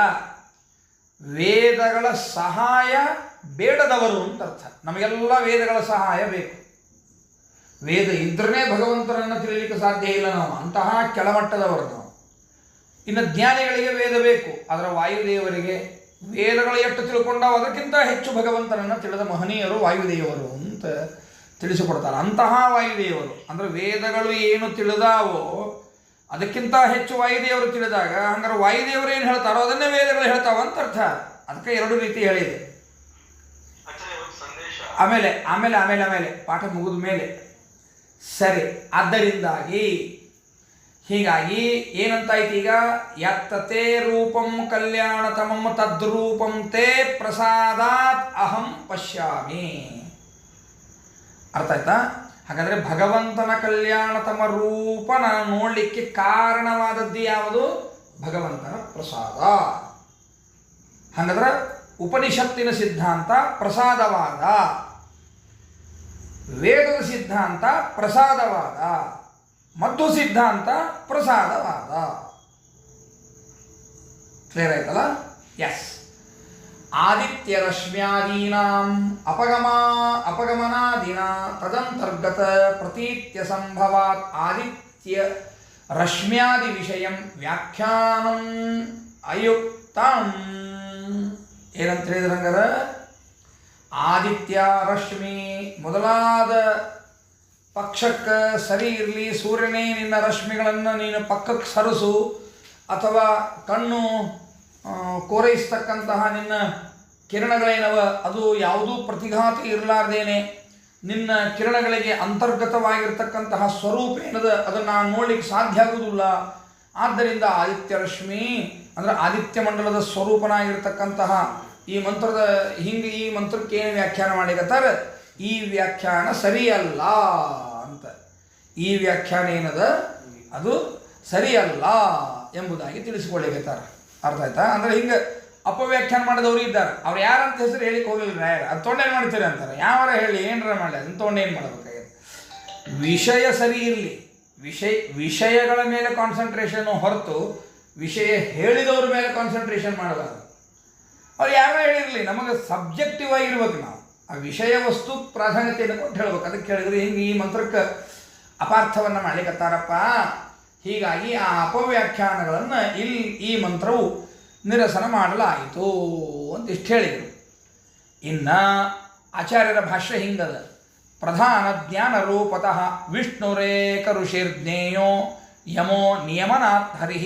ವೇದಗಳ ಸಹಾಯ ಬೇಡದವರು ಅಂತ ಅರ್ಥ. ನಮಗೆಲ್ಲ ವೇದಗಳ ಸಹಾಯ ಬೇಕು. ವೇದ ಇದ್ರೇ ಭಗವಂತನನ್ನು ತಿಳಿಯಲಿಕ್ಕೆ ಸಾಧ್ಯ ಇಲ್ಲ ನಾವು, ಅಂತಹ ಕೆಳಮಟ್ಟದವರು ನಾವು. ಇನ್ನು ಜ್ಞಾನಿಗಳಿಗೆ ವೇದ ಬೇಕು, ಅದರ ವಾಯುದೇವರಿಗೆ ವೇದಗಳು ಎಷ್ಟು ತಿಳ್ಕೊಂಡಾವ ಅದಕ್ಕಿಂತ ಹೆಚ್ಚು ಭಗವಂತನನ್ನು ತಿಳಿದ ಮಹನೀಯರು ವಾಯುದೇವರು ಅಂತ ತಿಳಿಸಿಕೊಡ್ತಾರೆ. ಅಂತಹ ವಾಯುದೇವರು ಅಂದರೆ ವೇದಗಳು ಏನು ತಿಳಿದಾವೋ ಅದಕ್ಕಿಂತ ಹೆಚ್ಚು ವಾಯುದೇವರು ತಿಳಿದಾಗ ಹಂಗಾರೆ ವಾಯುದೇವರು ಏನು ಹೇಳ್ತಾರೋ ಅದನ್ನೇ ವೇದಗಳು ಹೇಳ್ತಾವ ಅಂತ ಅರ್ಥ. ಅದಕ್ಕೆ ಎರಡು ರೀತಿ ಹೇಳಿದೆ. ಆಮೇಲೆ ಆಮೇಲೆ ಆಮೇಲೆ ಆಮೇಲೆ ಪಾಠ ಮುಗಿದ ಮೇಲೆ ಸರಿ. ಆದ್ದರಿಂದಾಗಿ ಹೀಗಾಗಿ ಏನಂತಾಯ್ತು ಈಗ, ಯತ್ತತೆ ರೂಪಂ ಕಲ್ಯಾಣತಮಂ ತದ್ರೂಪಂ ತೇ ಪ್ರಸಾದಾತ್ ಅಹಂ ಪಶ್ಯಾಮಿ. ಅರ್ಥ ಆಯ್ತಾ? ಹಾಗಾದರೆ ಭಗವಂತನ ಕಲ್ಯಾಣತಮ ರೂಪ ನಾನು ನೋಡಲಿಕ್ಕೆ ಕಾರಣವಾದದ್ದು ಯಾವುದು? ಭಗವಂತನ ಪ್ರಸಾದ. ಹಾಗಾದ್ರೆ ಉಪನಿಷತ್ತಿನ ಸಿದ್ಧಾಂತ ಪ್ರಸಾದವಾದ, ವೇದದ ಸಿದ್ಧಾಂತ ಪ್ರಸಾದವಾದ, ಮಧ್ವ ಸಿದ್ಧಾಂತ ಪ್ರಸಾದವಾದ. ಕ್ಲಿಯರ್ ಆಯ್ತಲ್ಲ? ಎಸ್. ಆದಿತ್ಯ ರಶ್ಮ್ಯಾದೀನಾಂ ಅಪಗಮನಾದಿನ ತದಂತರ್ಗತ ಪ್ರತೀತ್ಯ ಸಂಭವಾತ್ ಆದಿತ್ಯ ರಶ್ಮ್ಯಾದಿ ವಿಷಯಂ ವ್ಯಾಖ್ಯಾನಂ ಅಯುಕ್ತಂ. ಏನಂತ ಹೇಳಿದ್ರಂಗಾರ, ಆದಿತ್ಯ ರಶ್ಮಿ ಮೊದಲಾದ ಪಕ್ಷಕ್ಕೆ ಸರಿ ಇರಲಿ, ಸೂರ್ಯನೇ ನಿನ್ನ ರಶ್ಮಿಗಳನ್ನು ನೀನು ಪಕ್ಕಕ್ಕೆ ಸರಿಸು, ಅಥವಾ ಕಣ್ಣು ಕೋರೈಸ್ತಕ್ಕಂತಹ ನಿನ್ನ ಕಿರಣಗಳೇನವ ಅದು ಯಾವುದೂ ಪ್ರತಿಘಾತಿ ಇರಲಾರ್ದೇನೆ ನಿನ್ನ ಕಿರಣಗಳಿಗೆ ಅಂತರ್ಗತವಾಗಿರ್ತಕ್ಕಂತಹ ಸ್ವರೂಪ ಏನದ ಅದನ್ನು ನಾನು ನೋಡ್ಲಿಕ್ಕೆ ಸಾಧ್ಯ ಆಗುವುದಿಲ್ಲ. ಆದ್ದರಿಂದ ಆದಿತ್ಯ ರಶ್ಮಿ ಅಂದರೆ ಆದಿತ್ಯ ಮಂಡಲದ ಸ್ವರೂಪನಾಗಿರ್ತಕ್ಕಂತಹ ಈ ಮಂತ್ರದ ಹಿಂಗೆ ಈ ಮಂತ್ರಕ್ಕೆ ಏನು ವ್ಯಾಖ್ಯಾನ ಮಾಡಿಕತ್ತಾರ, ಈ ವ್ಯಾಖ್ಯಾನ ಸರಿಯಲ್ಲ ಅಂತ. ಈ ವ್ಯಾಖ್ಯಾನ ಏನದ ಅದು ಸರಿಯಲ್ಲ ಎಂಬುದಾಗಿ ತಿಳಿಸಿಕೊಳ್ಳಿಕತ್ತಾರ. ಅರ್ಥ ಆಯ್ತಾ? ಅಂದರೆ ಹಿಂಗೆ ಅಪವ್ಯಾಖ್ಯಾನ ಮಾಡಿದವರು ಇದ್ದಾರೆ. ಅವ್ರು ಯಾರಂತ ಹೆಸರು ಹೇಳಿಕ್ಕೆ ಹೋಗಲಿಲ್ಲ ರಾಯರು. ಅದು ತೊಗೊಂಡೇನು ಮಾಡ್ತೀರಿ ಅಂತಾರೆ. ಯಾವಾರ ಹೇಳಿ ಏನರ ಮಾಡಲಿ, ಅದನ್ನು ತೊಗೊಂಡೇನು ಮಾಡಬೇಕಾಗಿದೆ. ವಿಷಯ ಸರಿ ಇರಲಿ, ವಿಷಯಗಳ ಮೇಲೆ ಕಾನ್ಸಂಟ್ರೇಷನ್ನು ಹೊರತು ವಿಷಯ ಹೇಳಿದವ್ರ ಮೇಲೆ ಕಾನ್ಸಂಟ್ರೇಷನ್ ಮಾಡಬಾರ್ದು. ಅವ್ರು ಯಾರೋ ಹೇಳಿರಲಿ, ನಮಗೆ ಸಬ್ಜೆಕ್ಟಿವ್ ಆಗಿರ್ಬೇಕು. ನಾವು ಆ ವಿಷಯ ವಸ್ತು ಪ್ರಾಧಾನ್ಯತೆಯನ್ನು ಕೊಟ್ಟು ಹೇಳ್ಬೇಕು. ಅದಕ್ಕೆ ಹೇಳಿದ್ರೆ ಹಿಂಗೆ ಈ ಮಂತ್ರಕ್ಕೆ ಅಪಾರ್ಥವನ್ನು ಮಾಡ್ಲಿಕ್ಕತ್ತಾರಪ್ಪ, ಹೀಗಾಗಿ ಆ ಅಪವ್ಯಾಖ್ಯಾನಗಳನ್ನು ಈ ಮಂತ್ರವು ನಿರಸನ ಮಾಡಲಾಯಿತು ಅಂತ ಇಷ್ಟು ಹೇಳಿದರು. ಇನ್ನು ಆಚಾರ್ಯರ ಭಾಷ್ಯ ಹಿಂಗದ, ಪ್ರಧಾನ ಜ್ಞಾನ ರೂಪತಃ ವಿಷ್ಣುರೇಕ ಋಷಿರ್ಜ್ಞೇಯೋ ಯಮೋ ನಿಯಮನಾತ್ ಹರಿ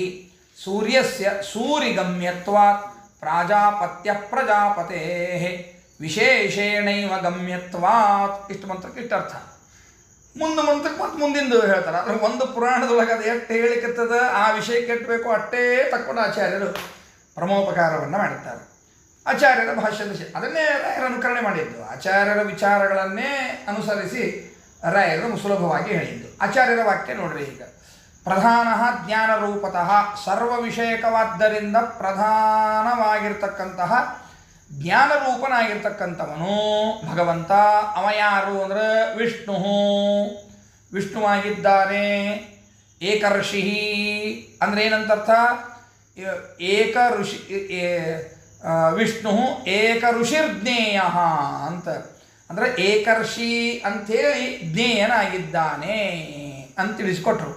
ಸೂರ್ಯಸ್ಯ ಸೂರಿಗಮ್ಯತ್ವಾತ್ ಪ್ರಾಜಾಪತ್ಯ ಪ್ರಜಾಪತೆ ವಿಶೇಷೇಣೈವ ಗಮ್ಯತ್ವಾತ್. ಇಷ್ಟು ಮಂತ್ರಕ್ಕೆ ಇಷ್ಟು ಅರ್ಥ. ಮುಂದೆ ಮಂತ್ರಕ್ಕೆ ಮತ್ತೆ ಮುಂದಿಂದು ಹೇಳ್ತಾರೆ. ಅಂದರೆ ಒಂದು ಪುರಾಣದೊಳಗೆ ಅದು ಎಷ್ಟು ಹೇಳಿಕತ್ತದ ಆ ವಿಷಯಕ್ಕೆ ಎಟ್ಟಬೇಕು ಅಷ್ಟೇ ತಕ್ಕೊಂಡು ಆಚಾರ್ಯರು ಪ್ರಮೋಪಕಾರವನ್ನು ಮಾಡುತ್ತಾರೆ. ಆಚಾರ್ಯರ ಭಾಷ್ಯದ ಅದನ್ನೇ ರಾಯರು ಅನುಕರಣೆ ಮಾಡಿದ್ದು. ಆಚಾರ್ಯರ ವಿಚಾರಗಳನ್ನೇ ಅನುಸರಿಸಿ ರಾಯರು ಸುಲಭವಾಗಿ ಹೇಳಿದ್ದು. ಆಚಾರ್ಯರ ವಾಕ್ಯ ನೋಡ್ರಿ ಈಗ, ಪ್ರಧಾನ ಜ್ಞಾನ ರೂಪತಃ ಸರ್ವ ವಿಷಯಕವಾದ್ದರಿಂದ ಪ್ರಧಾನವಾಗಿರ್ತಕ್ಕಂತಹ ಜ್ಞಾನರೂಪನಾಗಿರ್ತಕ್ಕಂಥವನು ಭಗವಂತ. ಅವ ಯಾರು ಅಂದರೆ ವಿಷ್ಣುವಾಗಿದ್ದಾನೆ. ಏಕಋಷಿ ಅಂದರೆ ಏನಂತರ್ಥ? ಏಕ ಋಷಿ, ವಿಷ್ಣು ಏಕ ಋಷಿರ್ಜ್ಞೇಯ ಅಂತ. ಅಂದರೆ ಏಕರ್ಷಿ ಅಂಥೇಳಿ ಜ್ಞೇಯನಾಗಿದ್ದಾನೆ ಅಂತ ತಿಳಿಸ್ಕೊಟ್ರು.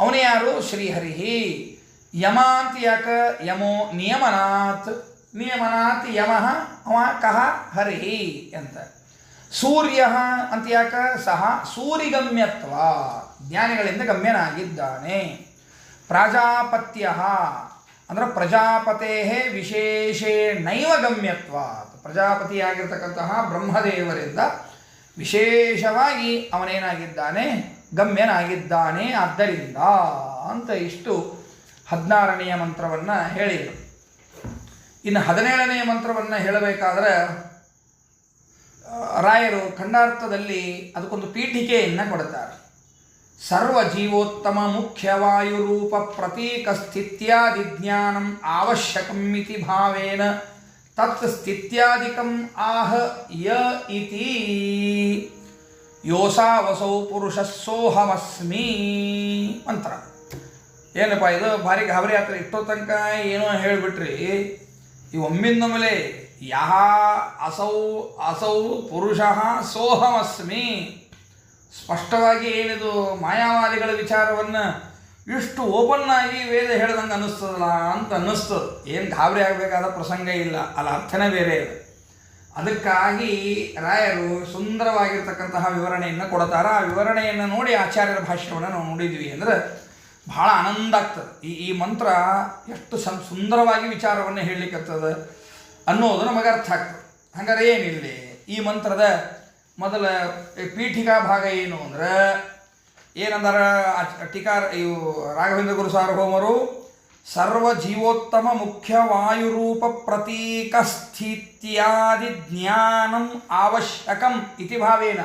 ಅವನೇ ಯಾರು? ಶ್ರೀಹರಿ. ಯಮ ಅಂತ ಯಾಕ? ಯಮೋ ನಿಯಮನಾಥ್, ನಿಯಮನಾಥ್ ಯಮಃ, ಅವ ಕಹ ಹರಿ ಅಂತ. ಸೂರ್ಯ ಅಂತ ಯಾಕ? ಸಹ ಸೂರಿಗಮ್ಯತ್ವ, ಜ್ಞಾನಿಗಳಿಂದ ಗಮ್ಯನಾಗಿದ್ದಾನೆ. ಪ್ರಾಜಾಪತ್ಯ ಅಂದರೆ ಪ್ರಜಾಪತೇ ವಿಶೇಷೇಣೈವ ಗಮ್ಯತ್ವ, ಪ್ರಜಾಪತಿಯಾಗಿರ್ತಕ್ಕಂತಹ ಬ್ರಹ್ಮದೇವರಿಂದ ವಿಶೇಷವಾಗಿ ಅವನೇನಾಗಿದ್ದಾನೆ? ಗಮ್ಯನಾಗಿದ್ದಾನೆ. ಆದ್ದರಿಂದ ಅಂತ ಇಷ್ಟು 16ನೆಯ ಮಂತ್ರವನ್ನು ಹೇಳಿದರು. ಇನ್ನು 17ನೆಯ ಮಂತ್ರವನ್ನು ಹೇಳಬೇಕಾದ್ರೆ ರಾಯರು ಖಂಡಾರ್ಥದಲ್ಲಿ ಅದಕ್ಕೊಂದು ಪೀಠಿಕೆಯನ್ನು ಕೊಡುತ್ತಾರೆ. ಸರ್ವ ಜೀವೋತ್ತಮ ಮುಖ್ಯವಾಯುರೂಪ ಪ್ರತೀಕ ಸ್ಥಿತ್ಯಾದಿ ಜ್ಞಾನಂ ಅವಶ್ಯಕಮಿತಿ ಭಾವೇನ ತತ್ ಸ್ಥಿತ್ಯಾದಿಕಂ ಆಹ ಯ ಇತಿ ಯೋಸಾವಸೌ ಪುರುಷ ಸೋಹಮಸ್ಮಿ ಮಂತ್ರ. ಏನಪ್ಪ ಇದು ಭಾರಿ ಗಾಬರಿ ಆಗ್ತದೆ. ಇಷ್ಟೋ ತನಕ ಏನೋ ಹೇಳಿಬಿಟ್ರಿ, ಈ ಒಮ್ಮಿಂದೊಮ್ಮೆಲೆ ಯಹ ಅಸೌ ಅಸೌ ಪುರುಷ ಸೋಹಮಸ್ಮಿ, ಸ್ಪಷ್ಟವಾಗಿ ಏನಿದು ಮಾಯಾವಾದಿಗಳ ವಿಚಾರವನ್ನು ಇಷ್ಟು ಓಪನ್ ಆಗಿ ವೇದ ಹೇಳ್ದಂಗೆ ಅನ್ನಿಸ್ತದಲ್ಲ ಅಂತ ಅನ್ನಿಸ್ತದೆ. ಏನು ಗಾಬರಿ ಆಗಬೇಕಾದ ಪ್ರಸಂಗ ಇಲ್ಲ, ಅಲ್ಲ ಅರ್ಥನೇ ಬೇರೆ ಇದೆ. ಅದಕ್ಕಾಗಿ ರಾಯರು ಸುಂದರವಾಗಿರ್ತಕ್ಕಂತಹ ವಿವರಣೆಯನ್ನು ಕೊಡ್ತಾರೆ. ಆ ವಿವರಣೆಯನ್ನು ನೋಡಿ ಆಚಾರ್ಯರ ಭಾಷ್ಯವನ್ನು ನಾವು ನೋಡಿದ್ವಿ ಅಂದರೆ ಭಾಳ ಆನಂದ ಆಗ್ತದೆ. ಈ ಮಂತ್ರ ಎಷ್ಟು ಸುಂದರವಾಗಿ ವಿಚಾರವನ್ನು ಹೇಳಲಿಕ್ಕತ್ತದ ಅನ್ನೋದು ನಮಗೆ ಅರ್ಥ ಆಗ್ತದೆ. ಹಾಗಾದ್ರೆ ಏನಿಲ್ಲ, ಈ ಮಂತ್ರದ ಮೊದಲ ಪೀಠಿಕಾ ಭಾಗ ಏನು ಅಂದ್ರೆ ಏನಂದಾರ ಇವು ರಾಘವೇಂದ್ರ ಗುರು ಸಾರ್ವಭೌಮರು ಸರ್ವ ಜೀವೋತ್ತಮ ಮುಖ್ಯ ವಾಯುರೂಪ ಪ್ರತೀಕ ಸ್ಥಿತ್ಯಾದಿ ಜ್ಞಾನಂ ಅವಶ್ಯಕಂ ಇತಿ ಭಾವೇನ.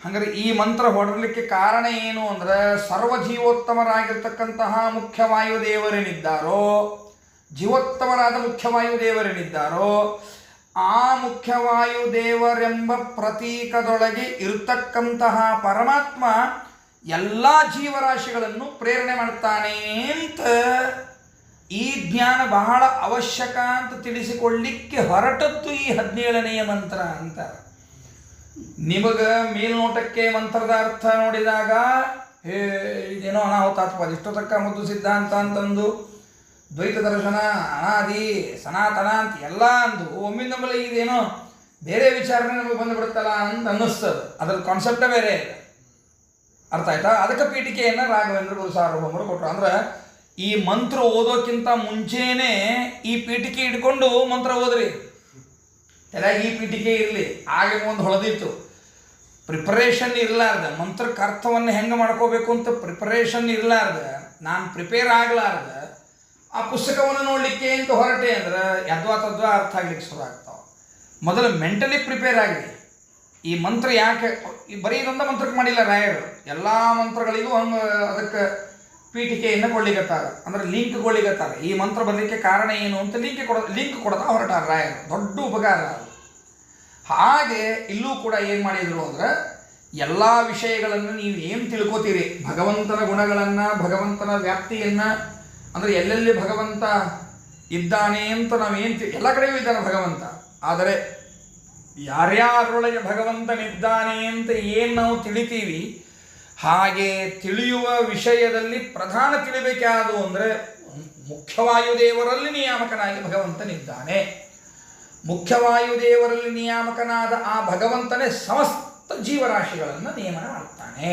ಹಾಗಾದ್ರೆ ಈ ಮಂತ್ರ ಹೊರಡಲಿಕ್ಕೆ ಕಾರಣ ಏನು ಅಂದ್ರೆ ಸರ್ವ ಜೀವೋತ್ತಮರಾಗಿರ್ತಕ್ಕಂತಹ ಮುಖ್ಯವಾಯುದೇವರೇನಿದ್ದಾರೋ, ಜೀವೋತ್ತಮರಾದ ಮುಖ್ಯವಾಯುದೇವರೇನಿದ್ದಾರೋ ಆ ಮುಖ್ಯವಾಯುದೇವರೆಂಬ ಪ್ರತೀಕದೊಳಗೆ ಇರತಕ್ಕಂತಹ ಪರಮಾತ್ಮ ಎಲ್ಲ ಜೀವರಾಶಿಗಳನ್ನು ಪ್ರೇರಣೆ ಮಾಡ್ತಾನೆ ಅಂತ ಈ ಜ್ಞಾನ ಬಹಳ ಅವಶ್ಯಕ ಅಂತ ತಿಳಿಸಿಕೊಳ್ಳಿಕ್ಕೆ ಹೊರಟದ್ದು ಈ 17ನೆಯ ಮಂತ್ರ ಅಂತ. ನಿಮಗೆ ಮೇಲ್ನೋಟಕ್ಕೆ ಮಂತ್ರದ ಅರ್ಥ ನೋಡಿದಾಗ ಇದೇನೋ ಅನಾಹುತಾತ್ಪದ, ಇಷ್ಟೊತ್ತಕ್ಕ ಮುದ್ದು ಸಿದ್ಧಾಂತ ಅಂತಂದು ದ್ವೈತ ದರ್ಶನ ಅನಾದಿ ಸನಾತನ ಅಂತ ಎಲ್ಲ ಅಂದು ಒಮ್ಮಿಂದೊಮ್ಮೆ ಇದೇನೋ ಬೇರೆ ವಿಚಾರನೆ ನಮಗೆ ಬಂದುಬಿಡುತ್ತಲ್ಲ ಅಂತ ಅನ್ನಿಸ್ತದೆ. ಅದರ ಕಾನ್ಸೆಪ್ಟೇ ಬೇರೆ ಇದೆ. ಅರ್ಥ ಆಯ್ತಾ? ಅದಕ್ಕೆ ಪೀಠಿಕೆಯನ್ನು ರಾಘವೇಂದ್ರ ಗುರು ಸಾರ್ವಭೌಮರು ಕೊಟ್ಟರು. ಅಂದ್ರೆ ಈ ಮಂತ್ರ ಓದೋಕ್ಕಿಂತ ಮುಂಚೆನೇ ಈ ಪೀಠಿಕೆ ಇಟ್ಕೊಂಡು ಮಂತ್ರ ಓದ್ರಿ. ಎಲ್ಲ ಈ ಪೀಠಿಕೆ ಇರಲಿ, ಹಾಗೆ ಒಂದು ಹೊಳೆದಿತ್ತು. ಪ್ರಿಪರೇಷನ್ ಇರಲಾರ್ದ ಮಂತ್ರಕ್ಕೆ ಅರ್ಥವನ್ನು ಹೆಂಗೆ ಮಾಡ್ಕೋಬೇಕು ಅಂತ ಪ್ರಿಪರೇಷನ್ ಇರಲಾರ್ದ, ನಾನು ಪ್ರಿಪೇರ್ ಆಗಲಾರ್ದ ಆ ಪುಸ್ತಕವನ್ನು ನೋಡಲಿಕ್ಕೆ ಅಂತ ಹೊರಟೆ ಅಂದ್ರೆ ಯದ್ವಾ ತದ್ವಾ ಅರ್ಥ ಆಗ್ಲಿಕ್ಕೆ ಶುರು ಆಗ್ತಾವೆ. ಮೊದಲು ಮೆಂಟಲಿ ಪ್ರಿಪೇರ್ ಆಗಲಿ. ಈ ಮಂತ್ರ ಯಾಕೆ ಬರೀ ಇದೊಂದು ಮಂತ್ರಕ್ಕೆ ಮಾಡಿಲ್ಲ ರಾಯರು, ಎಲ್ಲ ಮಂತ್ರಗಳಿಗೂ ಹಂಗೆ ಅದಕ್ಕೆ ಪೀಠಿಕೆಯನ್ನು ಕೊಡ್ಲಿಕ್ಕತ್ತಾರ, ಅಂದ್ರೆ ಲಿಂಕ್ ಕೊಡ್ಲಿಕ್ಕತ್ತಾರ. ಈ ಮಂತ್ರ ಬರಲಿಕ್ಕೆ ಕಾರಣ ಏನು ಅಂತ ಲಿಂಕ್ ಕೊಡ್ತಾ ಹೊರಟಾರ ರಾಯರು. ದೊಡ್ಡ ಉಪಕಾರ ಅದು. ಹಾಗೆ ಇಲ್ಲೂ ಕೂಡ ಏನು ಮಾಡಿದರು ಅಂದ್ರೆ ಎಲ್ಲ ವಿಷಯಗಳನ್ನು ನೀವು ಏನು ತಿಳ್ಕೊತೀರಿ, ಭಗವಂತನ ಗುಣಗಳನ್ನು, ಭಗವಂತನ ವ್ಯಾಪ್ತಿಯನ್ನು, ಅಂದರೆ ಎಲ್ಲೆಲ್ಲಿ ಭಗವಂತ ಇದ್ದಾನೆ ಅಂತ ನಾವೇನು ಎಲ್ಲ ಕಡೆಯೂ ಇದ್ದಾನೆ ಭಗವಂತ. ಆದರೆ ಯಾರ್ಯಾರೊಳಗೆ ಭಗವಂತನಿದ್ದಾನೆ ಅಂತ ಏನು ನಾವು ತಿಳಿತೀವಿ, ಹಾಗೆ ತಿಳಿಯುವ ವಿಷಯದಲ್ಲಿ ಪ್ರಧಾನ ತಿಳಿಬೇಕಾದು ಅಂದರೆ ಮುಖ್ಯವಾಯುದೇವರಲ್ಲಿ ನಿಯಾಮಕನಾಗಿ ಭಗವಂತನಿದ್ದಾನೆ. ಮುಖ್ಯವಾಯುದೇವರಲ್ಲಿ ನಿಯಾಮಕನಾದ ಆ ಭಗವಂತನೇ ಸಮಸ್ತ ಜೀವರಾಶಿಗಳನ್ನು ನಿಯಮನ ಮಾಡ್ತಾನೆ.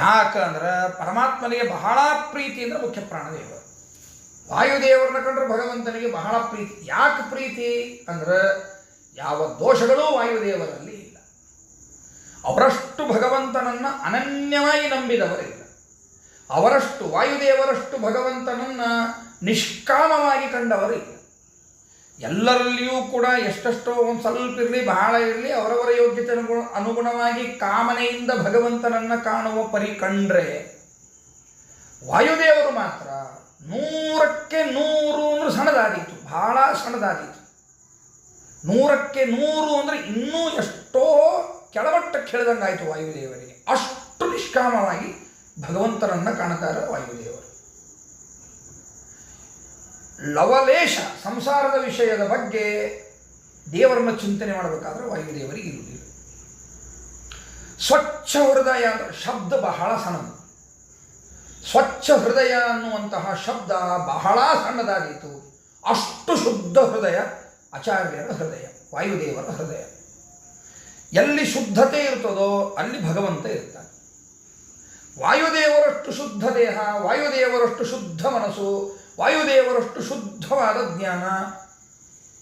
ಯಾಕಂದ್ರೆ ಪರಮಾತ್ಮನಿಗೆ ಬಹಳ ಪ್ರೀತಿ ಅಂದರೆ ಮುಖ್ಯ ಪ್ರಾಣದೇವರು. ವಾಯುದೇವರನ್ನ ಕಂಡ್ರೆ ಭಗವಂತನಿಗೆ ಬಹಳ ಪ್ರೀತಿ. ಯಾಕೆ ಪ್ರೀತಿ ಅಂದ್ರೆ ಯಾವ ದೋಷಗಳೂ ವಾಯುದೇವರಲ್ಲಿ ಇಲ್ಲ. ಅವರಷ್ಟು ಭಗವಂತನನ್ನು ಅನನ್ಯವಾಗಿ ನಂಬಿದವರಿಲ್ಲ. ಅವರಷ್ಟು ವಾಯುದೇವರಷ್ಟು ಭಗವಂತನನ್ನು ನಿಷ್ಕಾಮವಾಗಿ ಕಂಡವರಿಲ್ಲ. ಎಲ್ಲರಲ್ಲಿಯೂ ಕೂಡ ಎಷ್ಟೆಷ್ಟೋ ಒಂದು ಸ್ವಲ್ಪ ಇರಲಿ ಬಹಳ ಇರಲಿ ಅವರವರ ಯೋಗ್ಯತೆ ಅನುಗುಣವಾಗಿ ಕಾಮನೆಯಿಂದ ಭಗವಂತನನ್ನು ಕಾಣುವ ಪರಿ ಕಂಡ್ರೆ, ವಾಯುದೇವರು ಮಾತ್ರ 100ಕ್ಕೆ 100 ಅಂದ್ರೆ ಸಣ್ಣದಾದೀತು, ಬಹಳ ಸಣ್ಣದಾದೀತು. 100ಕ್ಕೆ 100 ಅಂದರೆ ಇನ್ನೂ ಎಷ್ಟೋ ಕೆಳಮಟ್ಟಕ್ಕೆ ಹೇಳಿದಂಗಾಯಿತು ವಾಯುದೇವರಿಗೆ. ಅಷ್ಟು ನಿಷ್ಕಾಮವಾಗಿ ಭಗವಂತನನ್ನು ಕಾಣ್ತಾರೆ ವಾಯುದೇವರು. ಲವಲೇಶ ಸಂಸಾರದ ವಿಷಯದ ಬಗ್ಗೆ ದೇವರನ್ನು ಚಿಂತನೆ ಮಾಡಬೇಕಾದ್ರೆ ವಾಯುದೇವರಿಗೆ ಇರುವುದಿಲ್ಲ. ಸ್ವಚ್ಛ ಹೃದಯ ಅಂದರೆ ಶಬ್ದ ಬಹಳ ಸಣ್ಣದು. ಸ್ವಚ್ಛ ಹೃದಯ ಅನ್ನುವಂತಹ ಶಬ್ದ ಬಹಳ ಸಣ್ಣದಾದೀತು. ಅಷ್ಟು ಶುದ್ಧ ಹೃದಯ ಆಚಾರ್ಯರ ಹೃದಯ, ವಾಯುದೇವರ ಹೃದಯ. ಎಲ್ಲಿ ಶುದ್ಧತೆ ಇರ್ತದೋ ಅಲ್ಲಿ ಭಗವಂತ ಇರ್ತಾನೆ. ವಾಯುದೇವರಷ್ಟು ಶುದ್ಧ ದೇಹ, ವಾಯುದೇವರಷ್ಟು ಶುದ್ಧ ಮನಸ್ಸು, ವಾಯುದೇವರಷ್ಟು ಶುದ್ಧವಾದ ಜ್ಞಾನ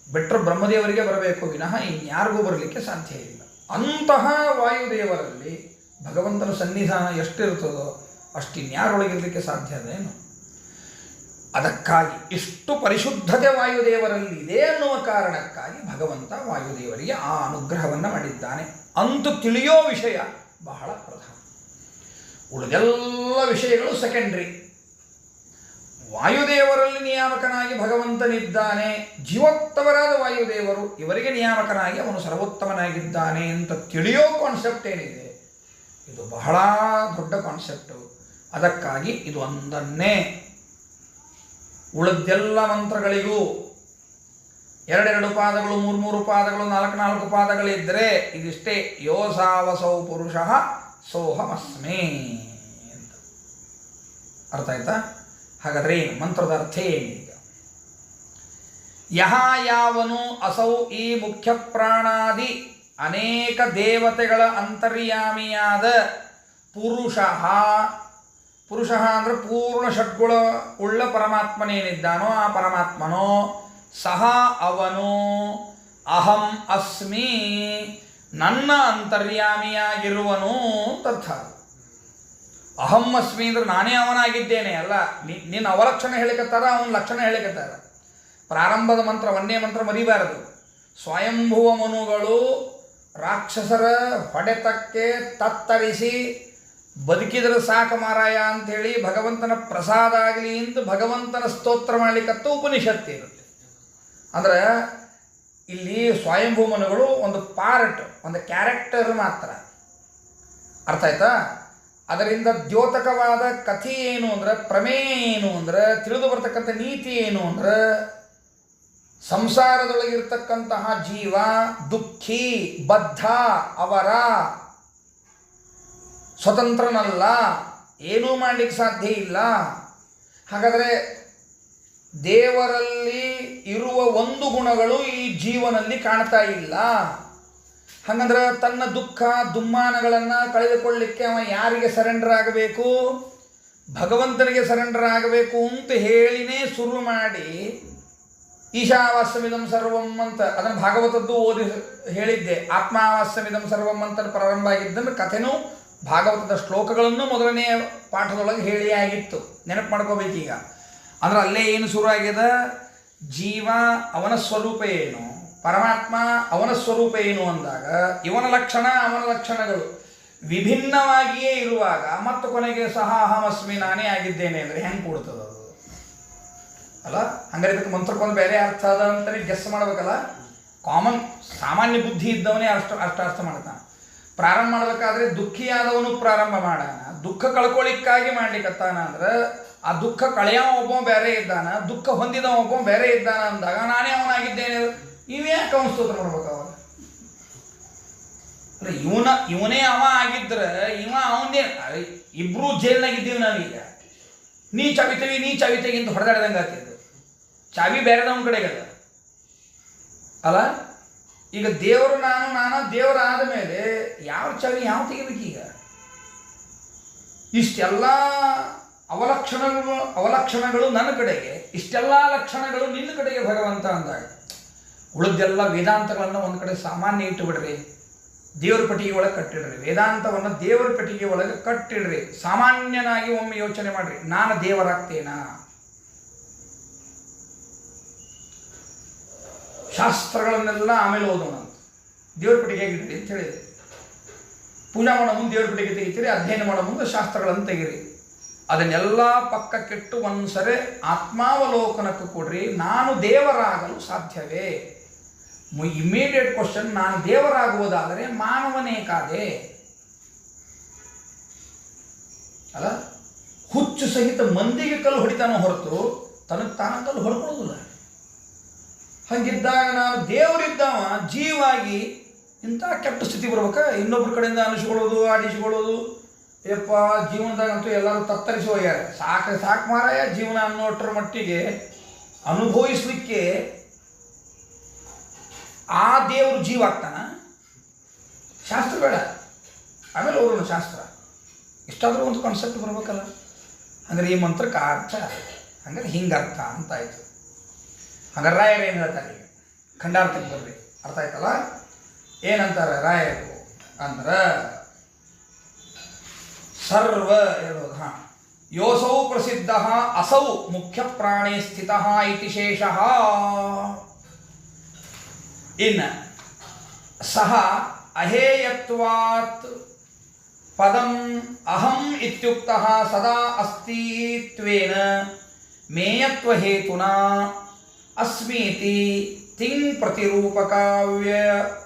ಬಿಟ್ಟರೆ ಬ್ರಹ್ಮದೇವರಿಗೆ ಬರಬೇಕು ವಿನಃ ಇನ್ಯಾರಿಗೂ ಬರಲಿಕ್ಕೆ ಸಾಧ್ಯ ಇಲ್ಲ. ಅಂತಹ ವಾಯುದೇವರಲ್ಲಿ ಭಗವಂತನ ಸನ್ನಿಧಾನ ಎಷ್ಟಿರ್ತದೋ ಅಷ್ಟಿನ್ಯಾರೊಳಗಿರಲಿಕ್ಕೆ ಸಾಧ್ಯ ಅದೇನು? ಅದಕ್ಕಾಗಿ ಇಷ್ಟು ಪರಿಶುದ್ಧತೆ ವಾಯುದೇವರಲ್ಲಿ ಇದೆ ಅನ್ನುವ ಕಾರಣಕ್ಕಾಗಿ ಭಗವಂತ ವಾಯುದೇವರಿಗೆ ಆ ಅನುಗ್ರಹವನ್ನು ಮಾಡಿದ್ದಾನೆ ಅಂತೂ ತಿಳಿಯೋ ವಿಷಯ ಬಹಳ ಪ್ರಧಾನ. ಉಳಿದೆಲ್ಲ ವಿಷಯಗಳು ಸೆಕೆಂಡ್ರಿ. ವಾಯುದೇವರಲ್ಲಿ ನಿಯಾಮಕನಾಗಿ ಭಗವಂತನಿದ್ದಾನೆ. ಜೀವೋತ್ತಮರಾದ ವಾಯುದೇವರು ಇವರಿಗೆ ನಿಯಾಮಕನಾಗಿ ಅವನು ಸರ್ವೋತ್ತಮನಾಗಿದ್ದಾನೆ ಅಂತ ತಿಳಿಯೋ ಕಾನ್ಸೆಪ್ಟ್ ಏನಿದೆ ಇದು ಬಹಳ ದೊಡ್ಡ ಕಾನ್ಸೆಪ್ಟು. ಅದಕ್ಕಾಗಿ ಇದು ಒಂದನ್ನೇ. ಉಳಿದೆಲ್ಲ ಮಂತ್ರಗಳಿಗೂ 2 ಪಾದಗಳು, 3 ಪಾದಗಳು, 4 ಪಾದಗಳಿದ್ದರೆ ಇದಿಷ್ಟೇ. ಯೋಸಾವಸೌ ಪುರುಷಃ ಸೋಹಮಸ್ಮೇ ಅಂತ ಅರ್ಥ ಆಯ್ತಾ? ಹಾಗಾದ್ರೆ ಏನು ಮಂತ್ರದ ಅರ್ಥ ಏನೀಗ? ಯಹ ಯಾವನು ಅಸೌ ಈ ಮುಖ್ಯ ಪ್ರಾಣಾದಿ ಅನೇಕ ದೇವತೆಗಳ ಅಂತರ್ಯಾಮಿಯಾದ ಪುರುಷಃ, ಪುರುಷಃ ಅಂದರೆ ಪೂರ್ಣ ಷಡ್ಗುಣ ಉಳ್ಳ ಪರಮಾತ್ಮನೇನಿದ್ದಾನೋ ಆ ಪರಮಾತ್ಮನೋ, ಸಹ ಅವನು ಅಹಂ ಅಸ್ಮಿ ನನ್ನ ಅಂತರ್ಯಾಮಿಯಾಗಿರುವನು ತಥ. ಅಹಂ ಅಸ್ಮಿ ಅಂದ್ರೆ ನಾನೇ ಅವನಾಗಿದ್ದೇನೆ ಅಲ್ಲ. ನಿನ್ನ ಅವಲಕ್ಷಣ ಹೇಳಿಕತ್ತಾರ, ಅವನ ಲಕ್ಷಣ ಹೇಳಿಕತ್ತಾರ. ಪ್ರಾರಂಭದ ಮಂತ್ರ, ಒಂದೇ ಮಂತ್ರ ಮರಿಬಾರದು. ಸ್ವಯಂಭುವ ಮನುಗಳು ರಾಕ್ಷಸರ ಹೊಡೆತಕ್ಕೆ ತತ್ತರಿಸಿ ಬದುಕಿದ್ರೆ ಸಾಕು ಮಾರಾಯ ಅಂಥೇಳಿ ಭಗವಂತನ ಪ್ರಸಾದ ಆಗಲಿ ಅಂತ ಭಗವಂತನ ಸ್ತೋತ್ರ ಮಾಡಲಿಕ್ಕಂತ ಉಪನಿಷತ್ತು ಇರುತ್ತೆ. ಅಂದ್ರೆ ಇಲ್ಲಿ ಸ್ವಯಂಭೂ ಮನುಗಳು ಒಂದು ಪಾರ್ಟ್, ಒಂದು ಕ್ಯಾರೆಕ್ಟರ್ ಮಾತ್ರ. ಅರ್ಥ ಆಯ್ತಾ? ಅದರಿಂದ ದ್ಯೋತಕವಾದ ಕಥೆ ಏನು ಅಂದ್ರೆ, ಪ್ರಮೇಯ ಏನು ಅಂದ್ರೆ, ತಿಳಿದು ಬರ್ತಕ್ಕಂಥ ನೀತಿ ಏನು ಅಂದ್ರೆ, ಸಂಸಾರದೊಳಗಿರ್ತಕ್ಕಂತಹ ಜೀವ ದುಃಖಿ, ಬದ್ಧ, ಅವರ ಸ್ವತಂತ್ರನಲ್ಲ, ಏನೂ ಮಾಡಲಿಕ್ಕೆ ಸಾಧ್ಯ ಇಲ್ಲ. ಹಾಗಾದರೆ ದೇವರಲ್ಲಿ ಇರುವ ಒಂದು ಗುಣಗಳು ಈ ಜೀವನಲ್ಲಿ ಕಾಣ್ತಾ ಇಲ್ಲ. ಹಾಗಂದ್ರೆ ತನ್ನ ದುಃಖ ದುಮ್ಮಾನಗಳನ್ನು ಕಳೆದುಕೊಳ್ಳಿಕ್ಕೆ ಅವ ಯಾರಿಗೆ ಸರೆಂಡರ್ ಆಗಬೇಕು? ಭಗವಂತನಿಗೆ ಸರೆಂಡರ್ ಆಗಬೇಕು ಅಂತ ಹೇಳಿನೇ ಶುರು ಮಾಡಿ ಈಶಾವಾಸ್ಯಮಿದಂ ಸರ್ವಂ ಅಂತ ಅದನ್ನು ಭಾಗವತದ್ದು ಓದಿ ಹೇಳಿದ್ದೆ. ಆತ್ಮಾವಾಸ್ಯಮಿದಂ ಸರ್ವಂ ಅಂತ ಪ್ರಾರಂಭ ಆಗಿದ್ದನ್ನು ಕಥೆನೂ ಭಾಗವತದ ಶ್ಲೋಕಗಳನ್ನು ಮೊದಲನೇ ಪಾಠದೊಳಗೆ ಹೇಳಿ ಆಗಿತ್ತು. ನೆನಪು ಮಾಡ್ಕೋಬೇಕೀಗ. ಅಂದ್ರೆ ಅಲ್ಲೇ ಏನು ಶುರು ಆಗ್ಯದ? ಜೀವ ಅವನ ಸ್ವರೂಪ ಏನು, ಪರಮಾತ್ಮ ಅವನ ಸ್ವರೂಪ ಏನು ಅಂದಾಗ ಇವನ ಲಕ್ಷಣ ಅವನ ಲಕ್ಷಣಗಳು ವಿಭಿನ್ನವಾಗಿಯೇ ಇರುವಾಗ ಮತ್ತು ಕೊನೆಗೆ ಸಹ ಅಹಮಸ್ಮಿ ನಾನೇ ಆಗಿದ್ದೇನೆ ಅಂದರೆ ಹೆಂಗೆ ಕೊಡ್ತದ ಅದು? ಅಲ್ಲ, ಹಂಗಾರೆ ಇದಕ್ಕೆ ಮಂತ್ರಕ್ಕೊಂದು ಬೇರೆ ಅರ್ಥ ಅದ ಅಂತಲೇ ಗೆಸ್ ಮಾಡ್ಬೇಕಲ್ಲ. ಕಾಮನ್ ಸಾಮಾನ್ಯ ಬುದ್ಧಿ ಇದ್ದವನೇ ಅಷ್ಟು ಅರ್ಥ ಮಾಡ್ತಾನೆ. ಪ್ರಾರಂಭ ಮಾಡಬೇಕಾದ್ರೆ ದುಃಖಿಯಾದವನು ಪ್ರಾರಂಭ ಮಾಡಾನ, ದುಃಖ ಕಳ್ಕೊಳ್ಳಿಕ್ಕಾಗಿ ಮಾಡ್ಲಿಕ್ಕತ್ತಾನ ಅಂದ್ರೆ ಆ ದುಃಖ ಕಳೆಯವ ಒಬ್ಬ ಬೇರೆ ಇದ್ದಾನ, ದುಃಖ ಹೊಂದಿದವ ಒಬ್ಬ ಬೇರೆ ಇದ್ದಾನ ಅಂದಾಗ ನಾನೇ ಅವನಾಗಿದ್ದೇನೆ. ಇವ್ಯಾಕೆ ಅವನ ಸ್ತೋತ್ರ ಮಾಡ್ಬೇಕು? ಅವಾಗ ಅಲ್ಲ, ಇವನೇ ಅವ ಆಗಿದ್ರೆ ಇವ ಅವನೇ. ಇಬ್ರು ಜೈಲ್ನಾಗಿದ್ದೀವಿ ನಾವೀಗ. ನೀ ಚಾವಿ ತೆಗಿಂತ ಹೊಡೆದಾಡ್ದಂಗೆ ಆಗ್ತಿದ್ದು. ಚಾವಿ ಬೇರೆದವನ ಕಡೆಗಲ್ಲ ಅಲ್ಲ. ಈಗ ದೇವರು ನಾನು ದೇವರಾದ ಮೇಲೆ ಯಾವ ಚಾವಿ ಯಾವ ತೆಗಿಬೇಕೀಗ? ಇಷ್ಟೆಲ್ಲ ಅವಲಕ್ಷಣಗಳು ನನ್ನ ಕಡೆಗೆ, ಇಷ್ಟೆಲ್ಲ ಲಕ್ಷಣಗಳು ನಿನ್ನ ಕಡೆಗೆ ಭಗವಂತ ಅಂದಾಗ ಉಳಿದೆಲ್ಲ ವೇದಾಂತಗಳನ್ನು ಒಂದು ಕಡೆ ಸಾಮಾನ್ಯ ಇಟ್ಟು ಬಿಡ್ರಿ, ದೇವರ ಪೆಟ್ಟಿಗೆ ಒಳಗೆ ಕಟ್ಟಿಡ್ರಿ. ವೇದಾಂತವನ್ನು ದೇವರ ಪೆಟ್ಟಿಗೆ ಒಳಗೆ ಕಟ್ಟಿಡ್ರಿ. ಸಾಮಾನ್ಯನಾಗಿ ಒಮ್ಮೆ ಯೋಚನೆ ಮಾಡ್ರಿ, ನಾನು ದೇವರಾಗ್ತೇನಾ? ಶಾಸ್ತ್ರಗಳನ್ನೆಲ್ಲ ಆಮೇಲೆ ಓದೋಣ ಅಂತ ದೇವ್ರ ಪೆಟ್ಟಿಗೆ ಇಡ್ರಿ ಅಂತ ಹೇಳಿದೆ. ಪೂಜಾ ಮಾಡೋ ಮುಂದೆ ದೇವ್ರ ಪೆಟ್ಟಿಗೆ ತೆಗಿತೀರಿ, ಅಧ್ಯಯನ ಮಾಡೋ ಮುಂದೆ ಶಾಸ್ತ್ರಗಳನ್ನು ತೆಗಿರಿ. ಅದನ್ನೆಲ್ಲ ಪಕ್ಕಕ್ಕಿಟ್ಟು ಒಂದ್ಸರಿ ಆತ್ಮಾವಲೋಕನಕ್ಕೆ ಕೊಡ್ರಿ. ನಾನು ದೇವರಾಗಲು ಸಾಧ್ಯವೇ? ಇಮ್ಮಿಡಿಯೇಟ್ ಕ್ವಶನ್, ನಾನು ದೇವರಾಗುವುದಾದರೆ ಮಾನವನೇಕಾದೆ? ಅಲ್ಲ, ಹುಚ್ಚು ಸಹಿತ ಮಂದಿಗೆ ಕಲ್ಲು ಹೊಡಿತಾನೋ ಹೊರತು ತನಗೆ ತಾನ ಕಲ್ಲು ಹೊಡ್ಕೊಳ್ಳೋದಿಲ್ಲ. ಹಂಗಿದ್ದಾಗ ನಾನು ದೇವರಿದ್ದಾವ ಜೀವಾಗಿ ಇಂಥ ಕೆಟ್ಟ ಸ್ಥಿತಿ ಬರ್ಬೇಕಾ? ಇನ್ನೊಬ್ಬರ ಕಡೆಯಿಂದ ಅನಿಸ್ಕೊಳ್ಳೋದು, ಆಡಿಸ್ಕೊಳ್ಳೋದು. ಯಪ್ಪ, ಜೀವನದಾಗಂತೂ ಎಲ್ಲರೂ ತತ್ತರಿಸಿ ಹೋಗ್ಯಾರ. ಸಾಕು ಮಾರಾಯ ಜೀವನ ಅನ್ನೋಟ್ರ ಮಟ್ಟಿಗೆ ಅನುಭವಿಸ್ಲಿಕ್ಕೆ ಆ ದೇವರು ಜೀವ ಆಗ್ತಾನ? ಶಾಸ್ತ್ರ ಬೇಡ, ಆಮೇಲೆ ಅವರು ಶಾಸ್ತ್ರ. ಇಷ್ಟಾದರೂ ಒಂದು ಕಾನ್ಸೆಪ್ಟ್ ಬರ್ಬೇಕಲ್ಲ. ಹಂಗಾರೆ ಈ ಮಂತ್ರಕ್ಕೆ ಅರ್ಥ, ಹಂಗಾರೆ ಹಿಂಗೆ ಅರ್ಥ ಅಂತ ಆಯಿತು. ಹಂಗಾರೆ ರಾಯರು ಏನು ಹೇಳ್ತಾರೆ ಈಗ? ಖಂಡಾರ್ಥಕ್ಕೆ ಬರ್ರಿ, ಅರ್ಥ ಆಯ್ತಲ್ಲ? ಏನಂತಾರೆ ರಾಯರು ಅಂದ್ರೆ ಸರ್ವ ಹೇಳೋದು. ಯೋಸೌ ಪ್ರಸಿದ್ಧ ಅಸೌ ಮುಖ್ಯ ಪ್ರಾಣೇ ಸ್ಥಿತ ಇತಿ ಶೇಷ. ಇನ್ನು ಸಹ ಅಹೇಯತ್ವಾತ್ ಪದಂ ಅಹಂ ಇತ್ಯುಕ್ತಃ ಸದಾ ಅಸ್ತಿತ್ವೇನ ಮೇಯತ್ವ ಹೇತುನ ಅಸ್ಮೀತಿ ತಿಂಗ್ ಪ್ರತಿರೂಪಕಾವ್ಯ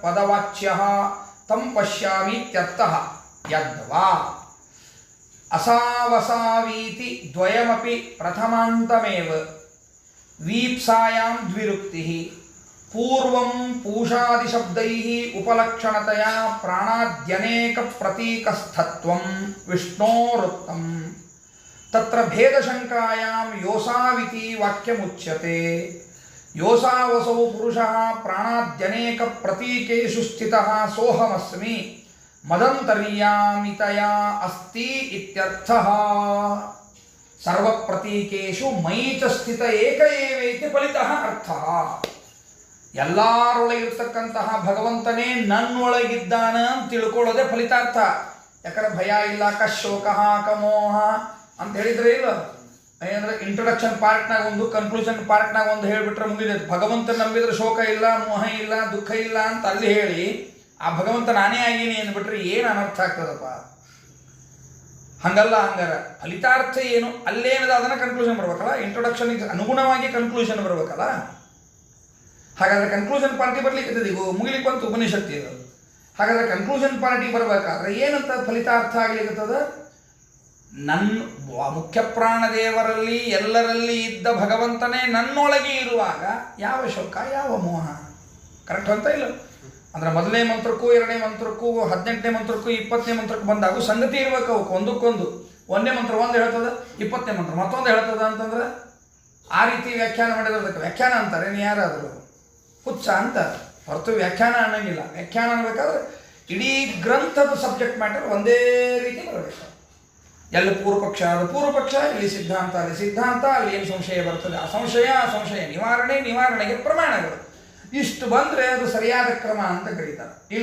ಪದವಾಚ್ಯ ತಂ ಪಶ್ಯಾಮೀತ್ಯರ್ಥಃ. ಯದ್ವಾ ಅಸಾವಸಾವೀತಿ ದ್ವಯಮಪಿ ಪ್ರಥಮಾಂತಮೇವ ವೀಪ್ಸಾಯಾಂ ದ್ವಿರುಕ್ತಿಃ ಪೂರ್ವಂ ಪೂಷಾದಿಶಬ್ದೈಃ ಉಪಲಕ್ಷಣತಯಾ ಪ್ರಾಣಾದ್ಯನೇಕ ಪ್ರತೀಕಸ್ಥತ್ವಂ ವಿಷ್ಣೋರುಕ್ತಂ ತತ್ರ ಭೇದಶಂಕಾಯಾಂ ಯೋಸಾವಿತಿ ವಾಕ್ಯಮುಚ್ಯತೆ. ಯೋಸಾವಸೌ ಪುರುಷಃ ಪ್ರಾಣಾದ್ಯನೇಕ ಪ್ರತೀಕೇಷು ಸ್ಥಿತಃ ಸೋಹಮಸ್ಮಿ ಮದಂತರ್ಯಾಮಿತಯಾ ಅಸ್ತಿ ಇತ್ಯರ್ಥಃ. ಸರ್ವಪ್ರತೀಕೇಷು ಮಯಿ ಚ ಸ್ಥಿತ ಏಕ ಏವೇತಿ ಫಲಿತಃ ಅರ್ಥಃ. ಎಲ್ಲರೊಳಗಿರ್ತಕ್ಕಂತಹ ಭಗವಂತನೇ ನನ್ನೊಳಗಿದ್ದಾನ ಅಂತ ತಿಳ್ಕೊಳ್ಳೋದೇ ಫಲಿತಾರ್ಥ. ಯಾಕಂದ್ರೆ ಭಯ ಇಲ್ಲ, ಕಶೋಕ ಕಮೋಹ ಅಂತ ಹೇಳಿದ್ರೆ ಇಲ್ಲ. ಏನಂದ್ರೆ ಇಂಟ್ರೊಡಕ್ಷನ್ ಪಾರ್ಟ್ನಾಗ ಒಂದು, ಕನ್ಕ್ಲೂಷನ್ ಪಾರ್ಟ್ನಾಗ ಒಂದು ಹೇಳಿಬಿಟ್ರೆ ಮುಗಿದ. ಭಗವಂತ ನಂಬಿದ್ರೆ ಶೋಕ ಇಲ್ಲ, ಮೋಹ ಇಲ್ಲ, ದುಃಖ ಇಲ್ಲ ಅಂತ ಅಲ್ಲಿ ಹೇಳಿ ಆ ಭಗವಂತ ನಾನೇ ಆಗೀನಿ ಅಂದ್ಬಿಟ್ರೆ ಏನು ಅನರ್ಥ ಆಗ್ತದಪ್ಪ? ಹಂಗಲ್ಲ. ಹಂಗಾರ ಫಲಿತಾರ್ಥ ಏನು ಅಲ್ಲೇನದ ಅದನ್ನ ಕನ್ಕ್ಲೂಷನ್ ಬರ್ಬೇಕಲ್ಲ. ಇಂಟ್ರೊಡಕ್ಷನ್ಗೆ ಅನುಗುಣವಾಗಿ ಕನ್ಕ್ಲೂಷನ್ ಬರ್ಬೇಕಲ್ಲ. ಹಾಗಾದ್ರೆ ಕನ್ಕ್ಲೂಷನ್ ಪಾರ್ಟಿ ಬರ್ಲಿಕ್ಕೆ ಈಗ ಮುಗಿಲಿಕ್ಕೆ ಬಂತು ಉಪನಿಷತ್ತು ಇದು. ಹಾಗಾದ್ರೆ ಕನ್ಕ್ಲೂಷನ್ ಪಾರ್ಟಿ ಬರ್ಬೇಕಾದ್ರೆ ಏನಂತ ಫಲಿತಾರ್ಥ ಆಗ್ಲಿಕ್ಕದ? ನನ್ನ ಮುಖ್ಯ ಪ್ರಾಣದೇವರಲ್ಲಿ ಎಲ್ಲರಲ್ಲಿ ಇದ್ದ ಭಗವಂತನೇ ನನ್ನೊಳಗೆ ಇರುವಾಗ ಯಾವ ಶೋಕ, ಯಾವ ಮೋಹ? ಕರೆಕ್ಟ್ ಅಂತ ಇಲ್ಲ ಅಂದ್ರೆ ಮೊದಲನೇ ಮಂತ್ರಕ್ಕೂ, ಎರಡನೇ ಮಂತ್ರಕ್ಕೂ, 18ನೇ ಮಂತ್ರಕ್ಕೂ, 20ನೇ ಮಂತ್ರಕ್ಕೂ ಬಂದಾಗ ಸಂಗತಿ ಇರ್ಬೇಕು ಅವಕ್ಕೆ ಒಂದಕ್ಕೊಂದು. ಒಂದೇ ಮಂತ್ರ ಒಂದು ಹೇಳ್ತದ, 20ನೇ ಮಂತ್ರ ಮತ್ತೊಂದು ಹೇಳ್ತದ ಅಂತಂದ್ರೆ ಆ ರೀತಿ ವ್ಯಾಖ್ಯಾನ ಮಾಡಿರೋದಕ್ಕೆ ವ್ಯಾಖ್ಯಾನ ಅಂತಾರೆ. ನೀನು ಯಾರಾದರೂ ಹುಚ್ಚ ಅಂತ ಹೊರತು ವ್ಯಾಖ್ಯಾನ ಅನ್ನಂಗಿಲ್ಲ. ವ್ಯಾಖ್ಯಾನ ಅನ್ಬೇಕಾದ್ರೆ ಇಡೀ ಗ್ರಂಥದ ಸಬ್ಜೆಕ್ಟ್ ಮ್ಯಾಟರ್ ಒಂದೇ ರೀತಿ ಬರಬೇಕು. ಎಲ್ಲಿ ಪೂರ್ವಪಕ್ಷ ಅದು ಪೂರ್ವಪಕ್ಷ, ಇಲ್ಲಿ ಸಿದ್ಧಾಂತ ಅಲ್ಲಿ ಸಿದ್ಧಾಂತ, ಅಲ್ಲಿ ಏನು ಸಂಶಯ ಬರ್ತದೆ ಆ ಸಂಶಯ ನಿವಾರಣೆಗೆ ಪ್ರಮಾಣಗಳು. ಇಷ್ಟು ಬಂದರೆ ಅದು ಸರಿಯಾದ ಕ್ರಮ ಅಂತ ಕರೀತಾರೆ. ಇಲ್ಲ